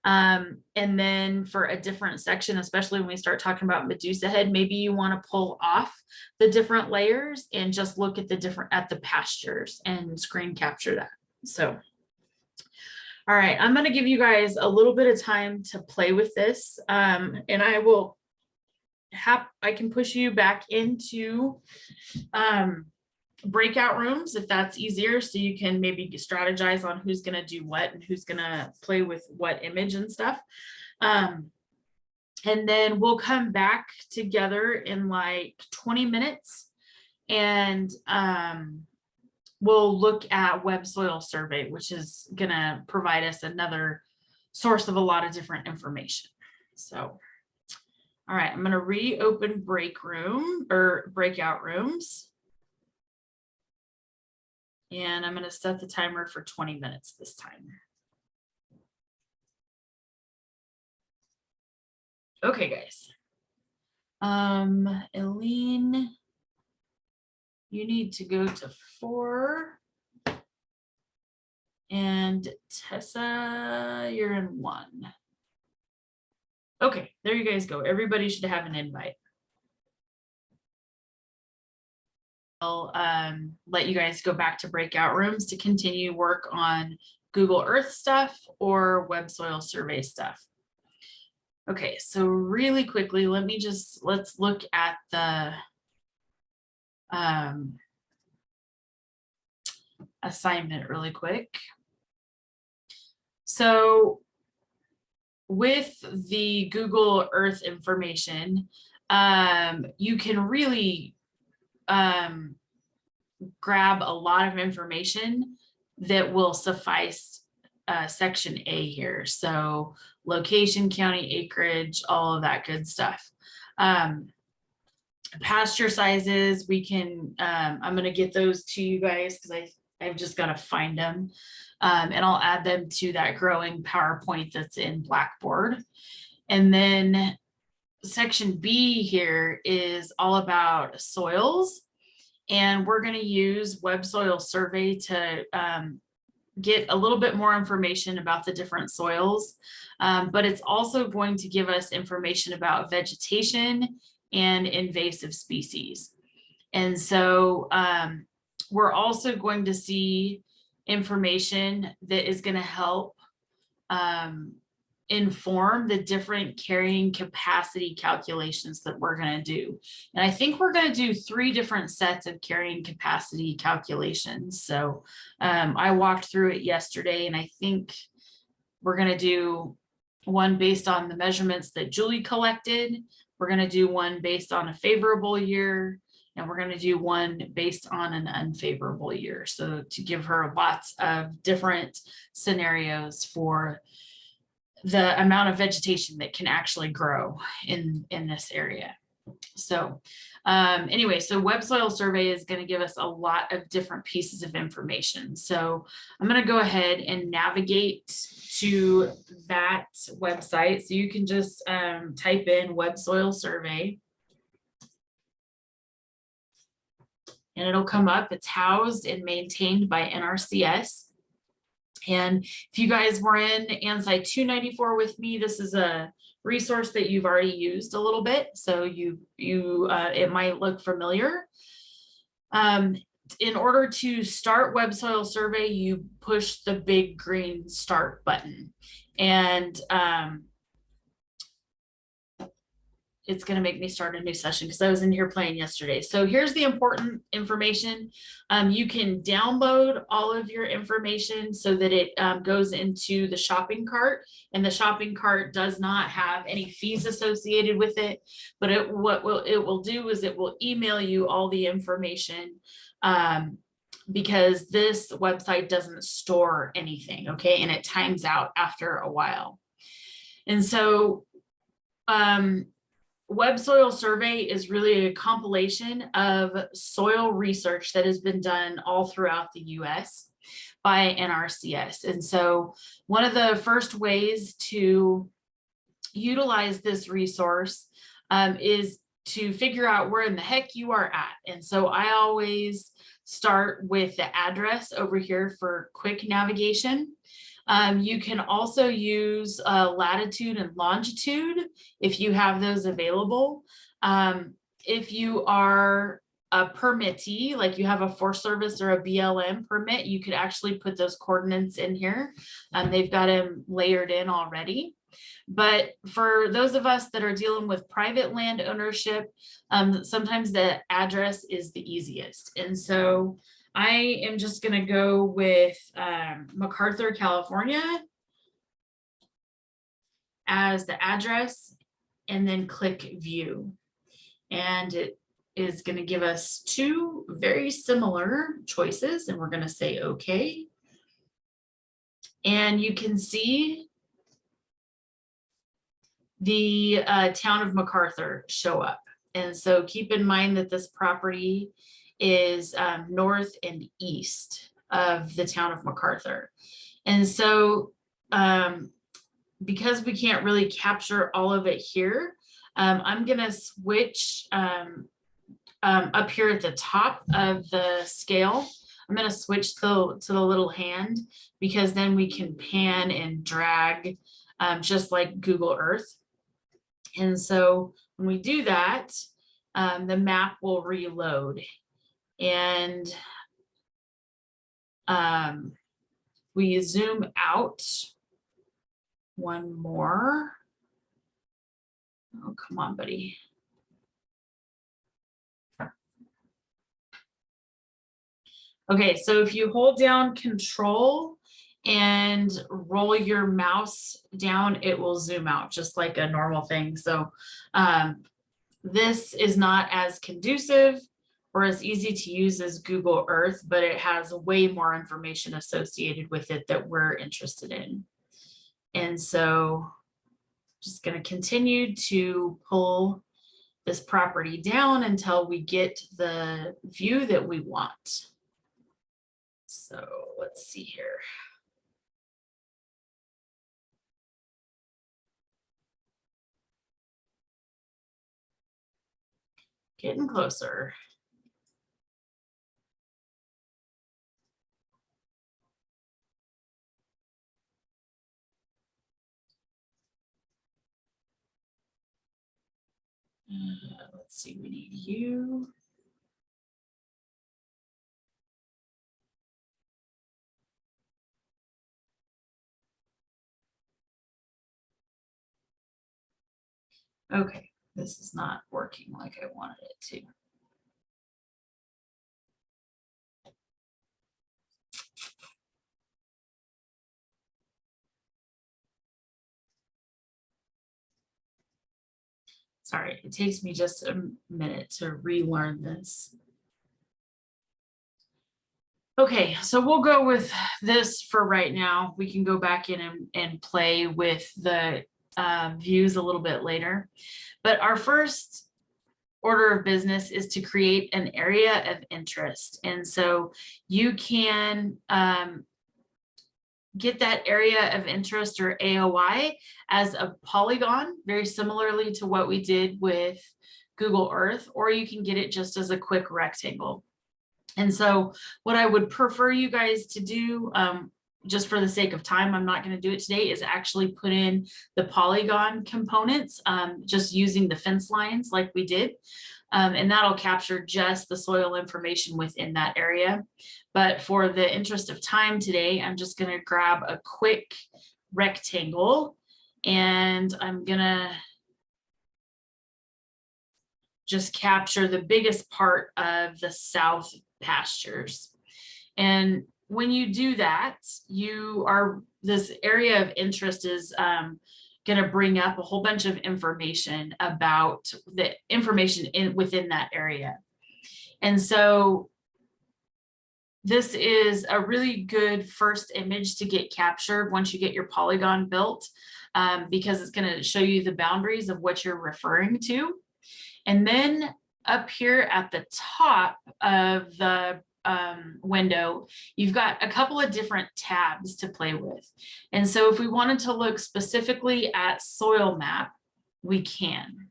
And then for a different section, especially when we start talking about Medusa head, maybe you want to pull off the different layers and just look at the pastures and screen capture that. So, all right, I'm going to give you guys a little bit of time to play with this. And I can push you back into breakout rooms if that's easier, so you can maybe strategize on who's going to do what and who's going to play with what image and stuff. And then we'll come back together in like 20 minutes and we'll look at web soil survey, which is going to provide us another source of a lot of different information. So, all right, I'm going to reopen breakout rooms. And I'm going to set the timer for 20 minutes this time. Okay, guys. Eileen, you need to go to 4. And Tessa, you're in 1. Okay, there you guys go. Everybody should have an invite. I'll let you guys go back to breakout rooms to continue work on Google Earth stuff or web soil survey stuff. Okay, so really quickly, let's look at the assignment really quick. So with the Google Earth information, you can really grab a lot of information that will suffice section A here. So location, county, acreage, all of that good stuff. Pasture sizes, we can, I'm going to get those to you guys because I've just got to find them. And I'll add them to that growing PowerPoint that's in Blackboard. And then section B here is all about soils. And we're going to use web soil survey to get a little bit more information about the different soils. But it's also going to give us information about vegetation and invasive species. And so we're also going to see information that is going to help inform the different carrying capacity calculations that we're going to do. And I think we're going to do 3 different sets of carrying capacity calculations. So I walked through it yesterday, and I think we're going to do one based on the measurements that Julie collected. We're going to do one based on a favorable year, and we're going to do one based on an unfavorable year. So to give her lots of different scenarios for the amount of vegetation that can actually grow in this area. So anyway, so web soil survey is going to give us a lot of different pieces of information. So I'm going to go ahead and navigate to that website. So you can just type in web soil survey. And it'll come up. It's housed and maintained by NRCS. And if you guys were in ANSI 294 with me, this is a resource that you've already used a little bit. So it might look familiar. In order to start web soil survey, you push the big green start button, and it's going to make me start a new session because I was in here playing yesterday. So here's the important information. You can download all of your information so that it goes into the shopping cart, and the shopping cart does not have any fees associated with it. But what it will do is it will email you all the information, because this website doesn't store anything, okay? And it times out after a while. And so Web Soil Survey is really a compilation of soil research that has been done all throughout the US by NRCS. And so one of the first ways to utilize this resource is to figure out where in the heck you are at. And so I always start with the address over here for quick navigation. You can also use latitude and longitude if you have those available. If you are a permittee, like you have a Forest Service or a BLM permit, you could actually put those coordinates in here. They've got them layered in already. But for those of us that are dealing with private land ownership, sometimes the address is the easiest. And so I am just going to go with MacArthur, California as the address, and then click view. And it is going to give us two very similar choices, and we're going to say okay. And you can see the town of MacArthur show up. And so keep in mind that this property is north and east of the town of MacArthur. And so because we can't really capture all of it here, I'm gonna switch up here at the top of the scale. I'm gonna switch to the little hand, because then we can pan and drag just like Google Earth. And so when we do that, the map will reload. And we zoom out one more. Oh, come on, buddy. Okay, so if you hold down Control and roll your mouse down, it will zoom out just like a normal thing. So this is not as conducive or as easy to use as Google Earth, but it has way more information associated with it that we're interested in. And so just going to continue to pull this property down until we get the view that we want. So let's see here. Getting closer. Let's see, we need you. Okay, this is not working like I wanted it to. Sorry, it takes me just a minute to relearn this. Okay, so we'll go with this for right now. We can go back in and play with the views a little bit later. But our first order of business is to create an area of interest. And so you can get that area of interest, or AOI, as a polygon, very similarly to what we did with Google Earth, or you can get it just as a quick rectangle. And so what I would prefer you guys to do, just for the sake of time, I'm not going to do it today, is actually put in the polygon components, just using the fence lines like we did. And that'll capture just the soil information within that area. But for the interest of time today, I'm just going to grab a quick rectangle and I'm going to just capture the biggest part of the south pastures. And when you do that, this area of interest is going to bring up a whole bunch of information about the information within that area. And so this is a really good first image to get captured once you get your polygon built, because it's going to show you the boundaries of what you're referring to. And then up here at the top of the window, you've got a couple of different tabs to play with. And so if we wanted to look specifically at soil map, we can.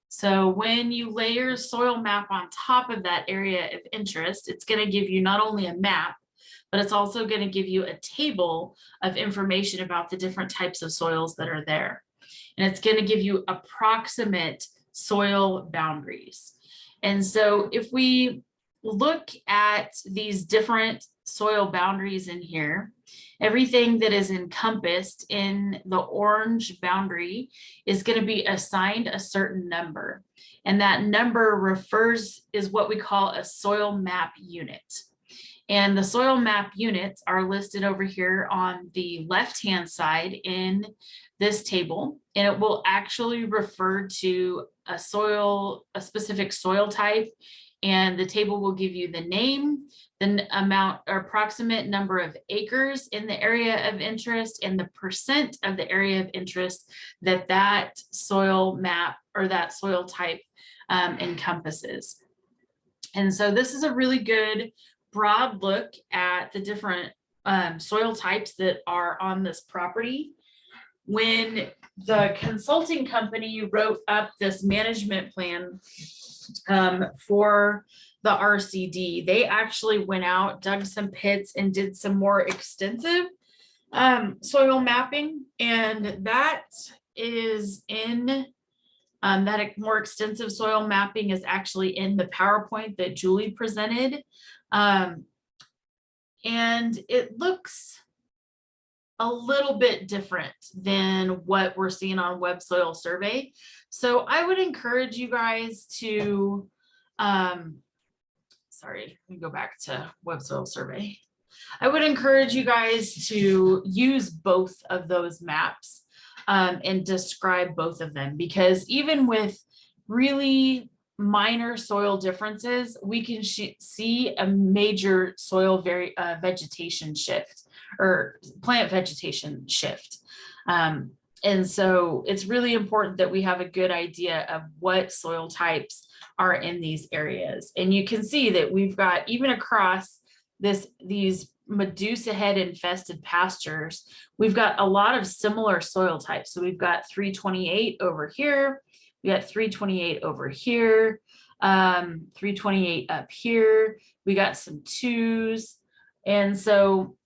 So when you layer soil map on top of that area of interest, it's going to give you not only a map, but it's also going to give you a table of information about the different types of soils that are there. And it's going to give you approximate soil boundaries. And so if we look at these different soil boundaries in here, everything that is encompassed in the orange boundary is going to be assigned a certain number. And that number is what we call a soil map unit. And the soil map units are listed over here on the left-hand side in this table, and it will actually refer to a specific soil type, and the table will give you the name, the amount or approximate number of acres in the area of interest, and the percent of the area of interest that soil map or that soil type encompasses. And so this is a really good broad look at the different soil types that are on this property. When the consulting company wrote up this management plan for the RCD, they actually went out, dug some pits, and did some more extensive soil mapping. And that is in that more extensive soil mapping is actually in the PowerPoint that Julie presented. And it looks a little bit different than what we're seeing on Web Soil Survey. So I would encourage you guys to, sorry, let me go back to Web Soil Survey. I would encourage you guys to use both of those maps and describe both of them, because even with really minor soil differences, we can see a major soil vegetation shift or plant vegetation shift. And so it's really important that we have a good idea of what soil types are in these areas. And you can see that we've got, even across these Medusa head infested pastures, we've got a lot of similar soil types. So we've got 328 over here, we got 328 over here, 328 up here, we got some 2s. And so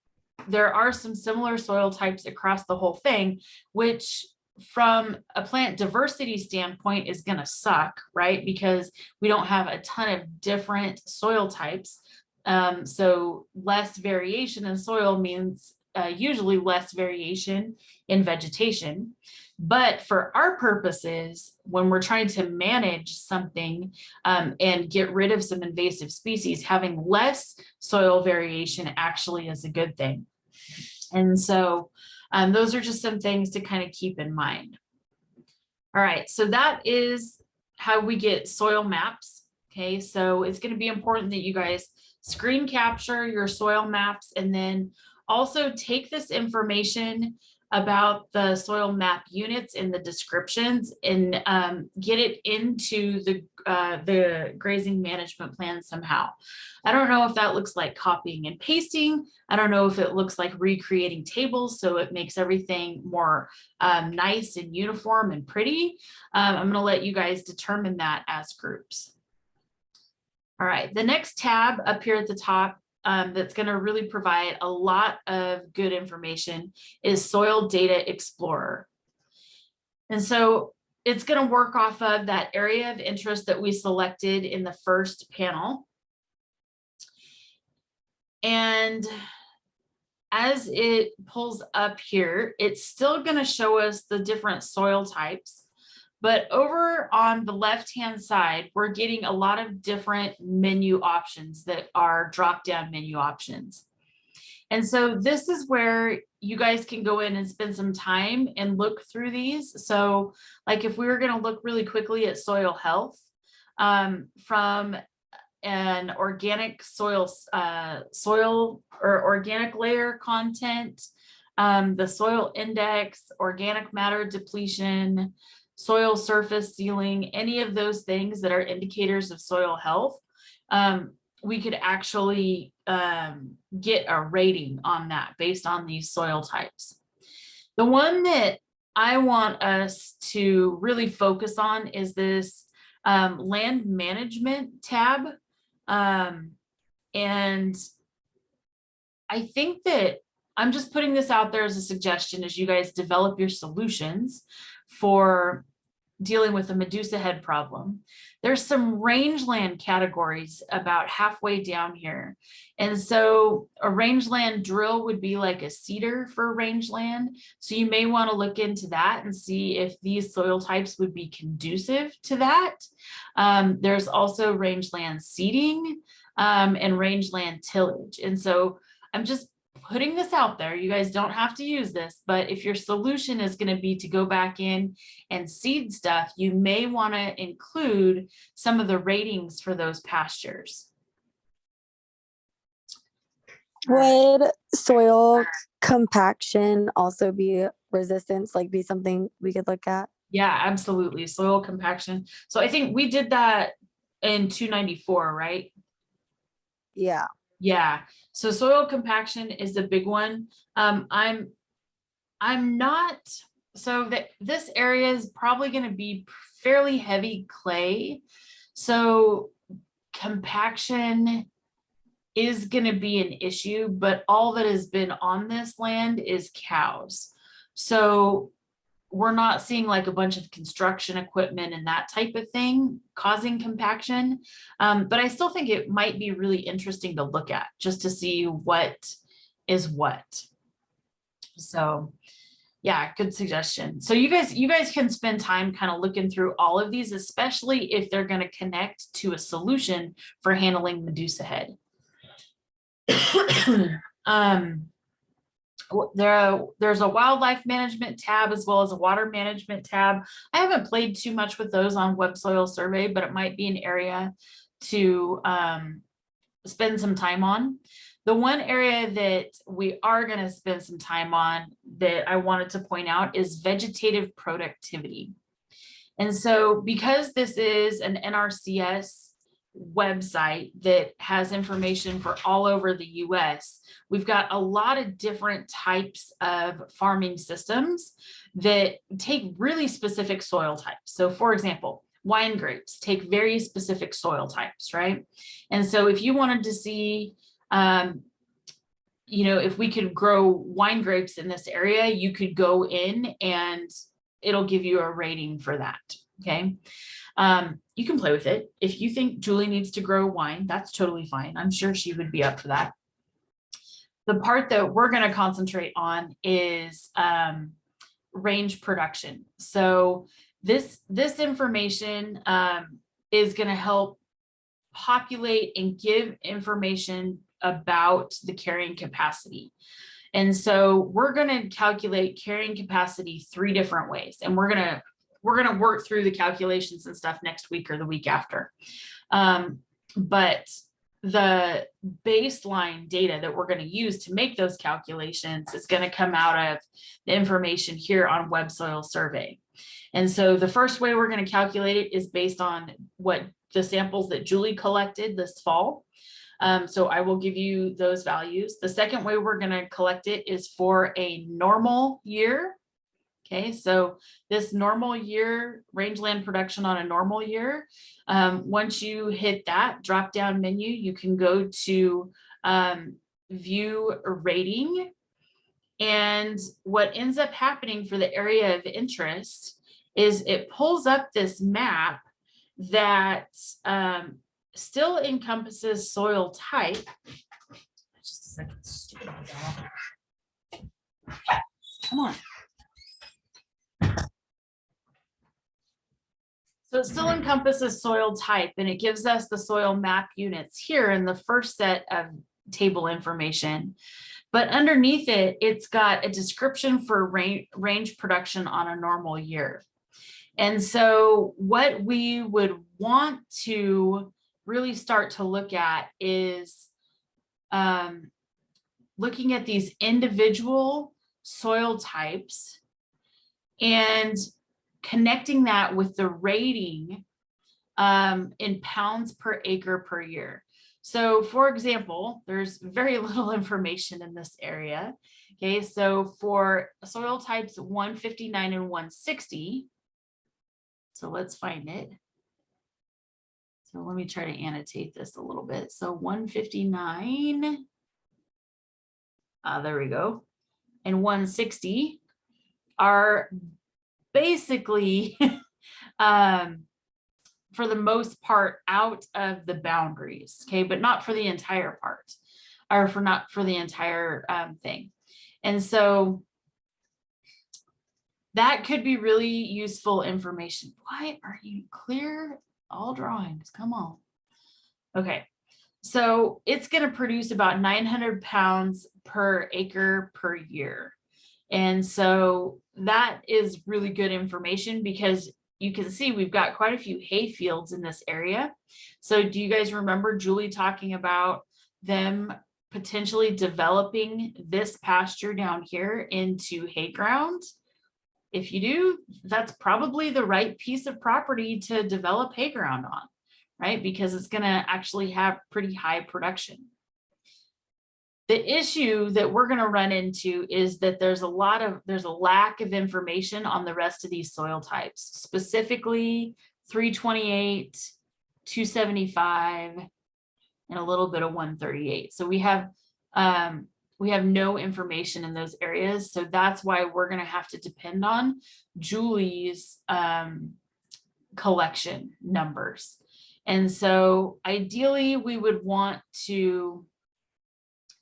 there are some similar soil types across the whole thing, which from a plant diversity standpoint is going to suck, right? Because we don't have a ton of different soil types. So less variation in soil means usually less variation in vegetation. But for our purposes, when we're trying to manage something and get rid of some invasive species, having less soil variation actually is a good thing. And so those are just some things to kind of keep in mind. All right, so that is how we get soil maps. Okay, so it's going to be important that you guys screen capture your soil maps, and then also take this information about the soil map units in the descriptions and get it into the grazing management plan somehow. I don't know if that looks like copying and pasting. I don't know if it looks like recreating tables so it makes everything more nice and uniform and pretty. I'm going to let you guys determine that as groups. All right, the next tab up here at the top that's going to really provide a lot of good information is Soil Data Explorer. And so it's going to work off of that area of interest that we selected in the first panel. And as it pulls up here, it's still going to show us the different soil types. But over on the left-hand side, we're getting a lot of different menu options that are drop-down menu options. And so this is where you guys can go in and spend some time and look through these. So like if we were going to look really quickly at soil health, from an organic soil or organic layer content, the soil index, organic matter depletion, soil surface sealing, any of those things that are indicators of soil health, we could actually get a rating on that based on these soil types. The one that I want us to really focus on is this land management tab. And I think that I'm just putting this out there as a suggestion as you guys develop your solutions for dealing with the Medusa head problem. There's some rangeland categories about halfway down here. And so a rangeland drill would be like a seeder for rangeland. So you may want to look into that and see if these soil types would be conducive to that. There's also rangeland seeding and rangeland tillage. And so I'm just putting this out there. You guys don't have to use this, but if your solution is going to be to go back in and seed stuff, you may want to include some of the ratings for those pastures. Would soil compaction also be resistance, like be something we could look at? Yeah, absolutely. Soil compaction. So I think we did that in 294, right? Yeah. Yeah, so soil compaction is a big one. I'm not, so that this area is probably going to be fairly heavy clay. So compaction is going to be an issue, but all that has been on this land is cows. So we're not seeing like a bunch of construction equipment and that type of thing causing compaction. But I still think it might be really interesting to look at just to see what is what. So yeah, good suggestion. So you guys can spend time kind of looking through all of these, especially if they're going to connect to a solution for handling Medusa head. There's a wildlife management tab as well as a water management tab. I haven't played too much with those on Web Soil Survey, but it might be an area to spend some time on. The one area that we are going to spend some time on that I wanted to point out is vegetative productivity. And so because this is an NRCS website that has information for all over the US, we've got a lot of different types of farming systems that take really specific soil types. So for example, wine grapes take very specific soil types, right? And so if you wanted to see, if we could grow wine grapes in this area, you could go in and it'll give you a rating for that, okay? You can play with it. If you think Julie needs to grow wine, that's totally fine. I'm sure she would be up for that. The part that we're going to concentrate on is range production. So this information is going to help populate and give information about the carrying capacity. And so we're going to calculate carrying capacity 3 different ways, and we're going to work through the calculations and stuff next week or the week after. But the baseline data that we're going to use to make those calculations is going to come out of the information here on Web Soil Survey. And so the first way we're going to calculate it is based on what the samples that Julie collected this fall. So I will give you those values. The second way we're going to collect it is for a normal year. Okay, so this normal year, rangeland production on a normal year, once you hit that drop down menu, you can go to view rating. And what ends up happening for the area of interest is it pulls up this map that still encompasses soil type. Just a second, stupid dog. Come on. So it still encompasses soil type, and it gives us the soil map units here in the first set of table information. But underneath it, it's got a description for range production on a normal year. And so what we would want to really start to look at is looking at these individual soil types and connecting that with the rating in pounds per acre per year. So for example, there's very little information in this area. Okay, so for soil types 159 and 160, so let's find it. So let me try to annotate this a little bit. So 159, there we go, and 160 are basically for the most part out of the boundaries, okay, but not for the entire part, or not for the entire thing. And so that could be really useful information. Why are you clear all drawings? Come on. Okay, so it's going to produce about 900 pounds per acre per year. And so that is really good information because you can see we've got quite a few hay fields in this area. So do you guys remember Julie talking about them potentially developing this pasture down here into hay ground? If you do, that's probably the right piece of property to develop hay ground on, right? Because it's going to actually have pretty high production. The issue that we're going to run into is that there's a lack of information on the rest of these soil types, specifically 328, 275, and a little bit of 138. So we have no information in those areas. So that's why we're going to have to depend on Julie's collection numbers. And so ideally we would want to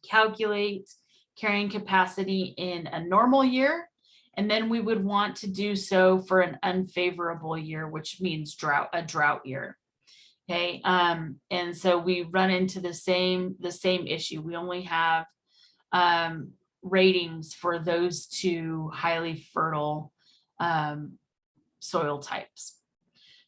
calculate carrying capacity in a normal year, and then we would want to do so for an unfavorable year, which means a drought year. Okay, and so we run into the same issue. We only have ratings for those two highly fertile soil types.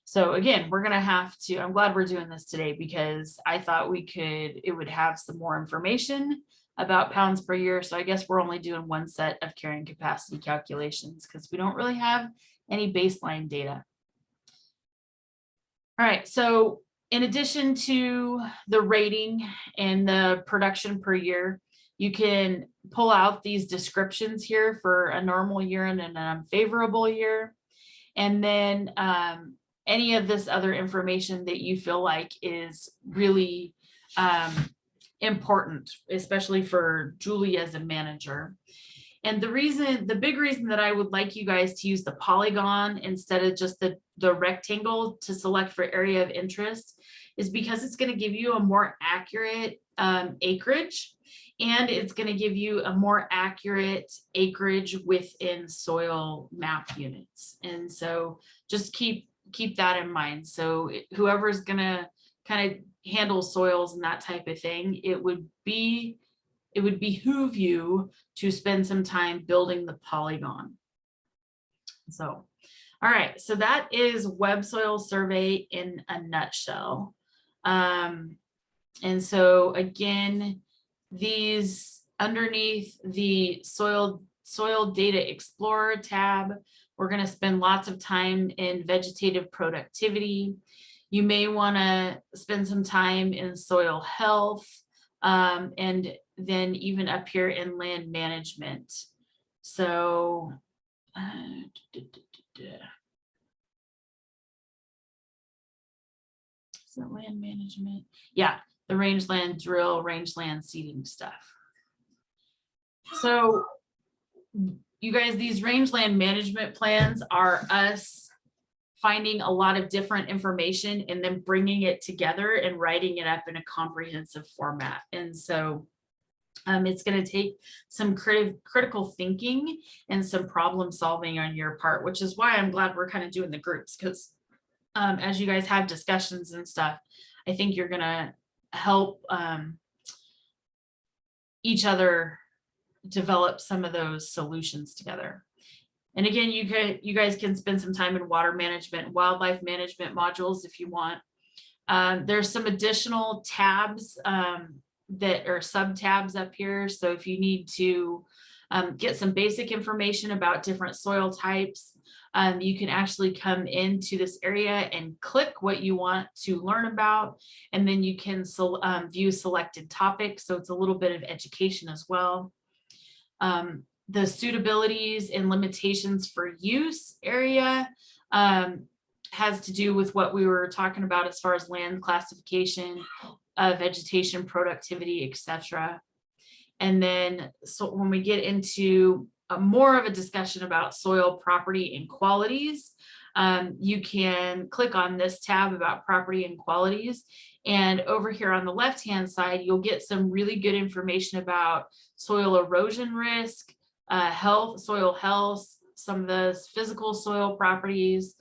So again, we're going to have to, I'm glad we're doing this today because I thought it would have some more information about pounds per year. So I guess we're only doing one set of carrying capacity calculations because we don't really have any baseline data. All right, so in addition to the rating and the production per year, you can pull out these descriptions here for a normal year and an unfavorable year. And then any of this other information that you feel like is really important, especially for Julie as a manager. And the big reason that I would like you guys to use the polygon instead of just the rectangle to select for area of interest is because it's going to give you a more accurate acreage, and it's going to give you a more accurate acreage within soil map units. And so just keep that in mind. So whoever's going to kind of handle soils and that type of thing, it would behoove you to spend some time building the polygon. So, all right, so that is web soil survey in a nutshell. And so again, these underneath the soil data explorer tab, we're going to spend lots of time in vegetative productivity. You may want to spend some time in soil health, and then even up here in land management. So so land management, yeah, the rangeland drill, rangeland seeding stuff. So you guys, these rangeland management plans are us finding a lot of different information and then bringing it together and writing it up in a comprehensive format. And so it's going to take some critical thinking and some problem solving on your part, which is why I'm glad we're kind of doing the groups, because as you guys have discussions and stuff, I think you're going to help each other develop some of those solutions together. And again, you guys can spend some time in water management, wildlife management modules if you want. There's some additional tabs that are sub tabs up here. So if you need to get some basic information about different soil types, you can actually come into this area and click what you want to learn about, and then you can view selected topics. So it's a little bit of education as well. The suitabilities and limitations for use area has to do with what we were talking about as far as land classification, vegetation, productivity, etc. And then so when we get into more of a discussion about soil property and qualities, you can click on this tab about property and qualities. And over here on the left-hand side, you'll get some really good information about soil erosion risk, soil health, some of the physical soil properties.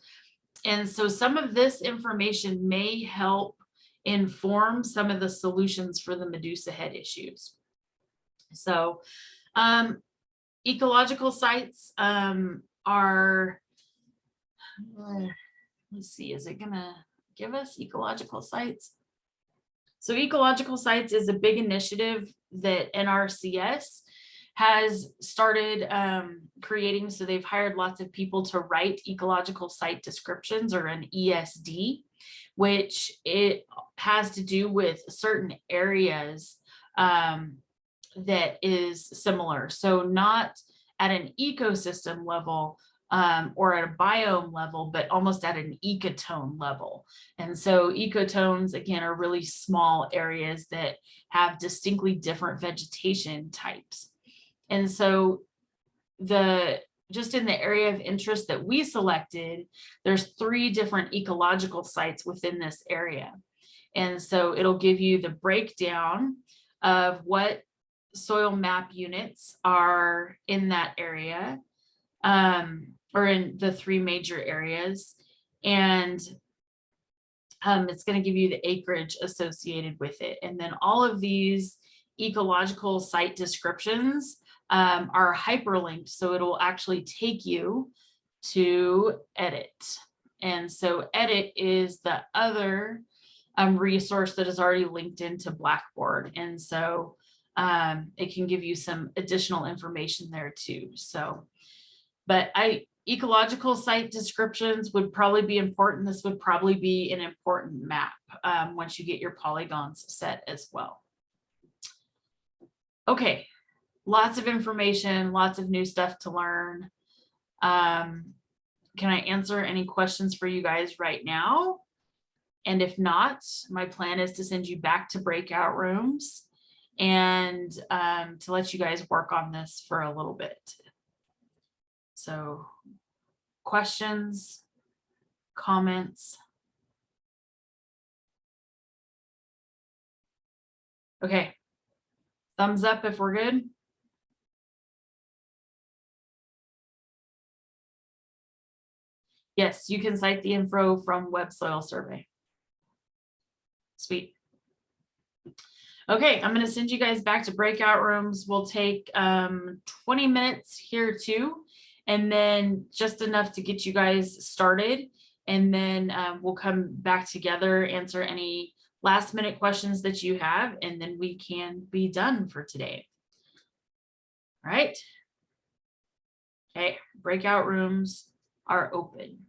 And so some of this information may help inform some of the solutions for the Medusa head issues. So ecological sites are, let's see, is it gonna give us ecological sites? So ecological sites is a big initiative that NRCS has started creating. So they've hired lots of people to write ecological site descriptions, or an ESD, which it has to do with certain areas that is similar. So not at an ecosystem level or at a biome level, but almost at an ecotone level. And so ecotones, again, are really small areas that have distinctly different vegetation types. And so just in the area of interest that we selected, there's 3 different ecological sites within this area. And so it'll give you the breakdown of what soil map units are in that area, or in the 3 major areas. And it's going to give you the acreage associated with it. And then all of these ecological site descriptions are hyperlinked. So it'll actually take you to edit. And so edit is the other resource that is already linked into Blackboard. And so it can give you some additional information there too. So, but ecological site descriptions would probably be important. This would probably be an important map once you get your polygons set as well. Okay, lots of information, lots of new stuff to learn. Can I answer any questions for you guys right now? And if not, my plan is to send you back to breakout rooms and to let you guys work on this for a little bit. So questions, comments? Okay, thumbs up if we're good. Yes, you can cite the info from Web Soil Survey. Sweet. Okay, I'm going to send you guys back to breakout rooms. We'll take 20 minutes here too, and then just enough to get you guys started. And then we'll come back together, answer any last minute questions that you have, and then we can be done for today. All right. Okay, breakout rooms are open.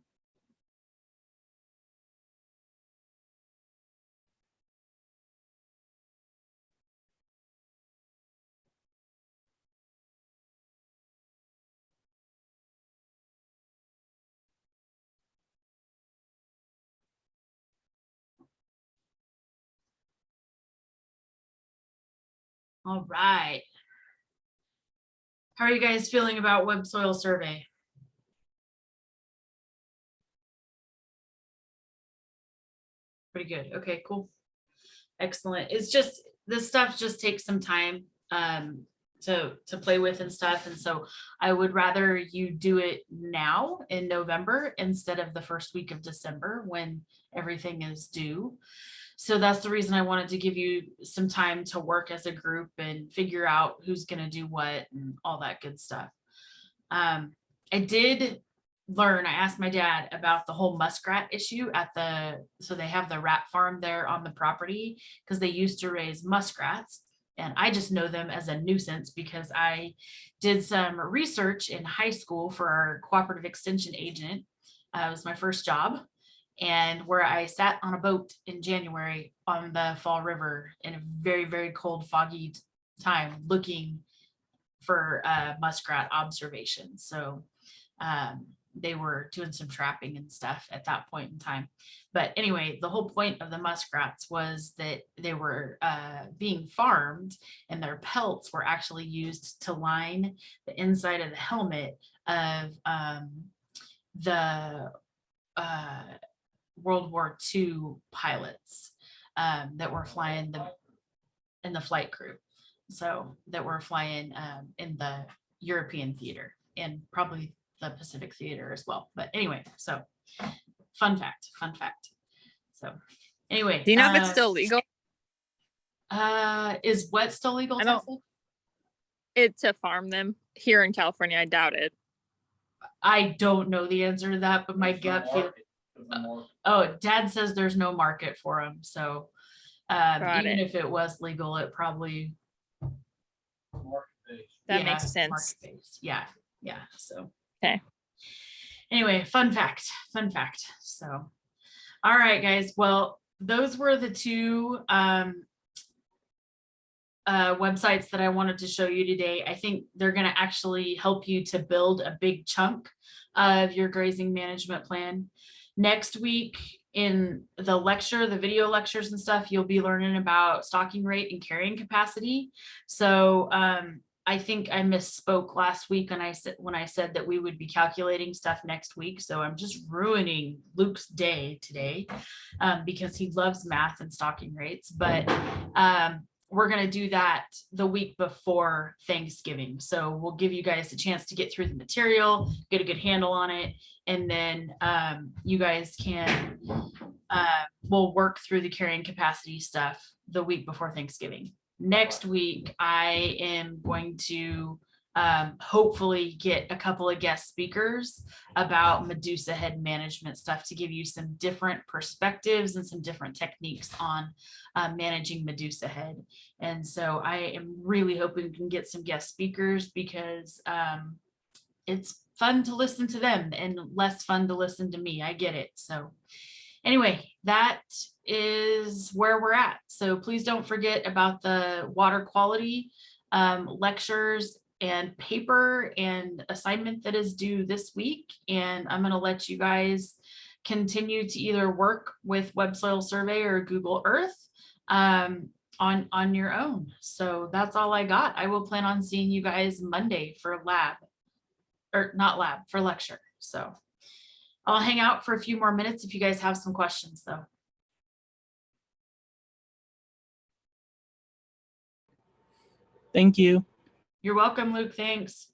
All right. How are you guys feeling about web soil survey? Pretty good. Okay, cool. Excellent. It's just, this stuff just takes some time to play with and stuff. And so I would rather you do it now in November instead of the first week of December when everything is due. So that's the reason I wanted to give you some time to work as a group and figure out who's going to do what and all that good stuff. I did learn, I asked my dad about the whole muskrat issue at so they have the rat farm there on the property because they used to raise muskrats. And I just know them as a nuisance because I did some research in high school for our cooperative extension agent. It was my first job. And where I sat on a boat in January on the Fall River in a very, very cold, foggy time looking for muskrat observations. So they were doing some trapping and stuff at that point in time. But anyway, the whole point of the muskrats was that they were being farmed and their pelts were actually used to line the inside of the helmet of the World War II pilots that were flying in the flight crew. So that were flying in the European theater and probably the Pacific theater as well. But anyway, so fun fact. So anyway. Do you know if it's still legal? Is what still legal? I don't- Tessa? It to farm them here in California. I doubt it. I don't know the answer to that, but my gut feel. Oh, Dad says there's no market for them. So Got even it. if it was legal, it probably. That makes sense. market-based. Yeah. So. Okay. Anyway, fun fact. So, all right, guys. Well, those were the two websites that I wanted to show you today. I think they're going to actually help you to build a big chunk of your grazing management plan. Next week in the video lectures and stuff, you'll be learning about stocking rate and carrying capacity. So I think I misspoke last week when I said that we would be calculating stuff next week. So I'm just ruining Luke's day today because he loves math and stocking rates. But we're going to do that the week before Thanksgiving. So we'll give you guys a chance to get through the material, get a good handle on it. And then you guys can, we'll work through the carrying capacity stuff the week before Thanksgiving. Next week, I am going to hopefully get a couple of guest speakers about Medusa head management stuff to give you some different perspectives and some different techniques on managing Medusa head. And so I am really hoping we can get some guest speakers because it's fun to listen to them and less fun to listen to me. I get it. So anyway, that is where we're at. So please don't forget about the water quality lectures and paper and assignment that is due this week. And I'm going to let you guys continue to either work with Web Soil Survey or Google Earth on your own. So that's all I got. I will plan on seeing you guys Monday for for lecture. So I'll hang out for a few more minutes if you guys have some questions though. Thank you. You're welcome, Luke. Thanks.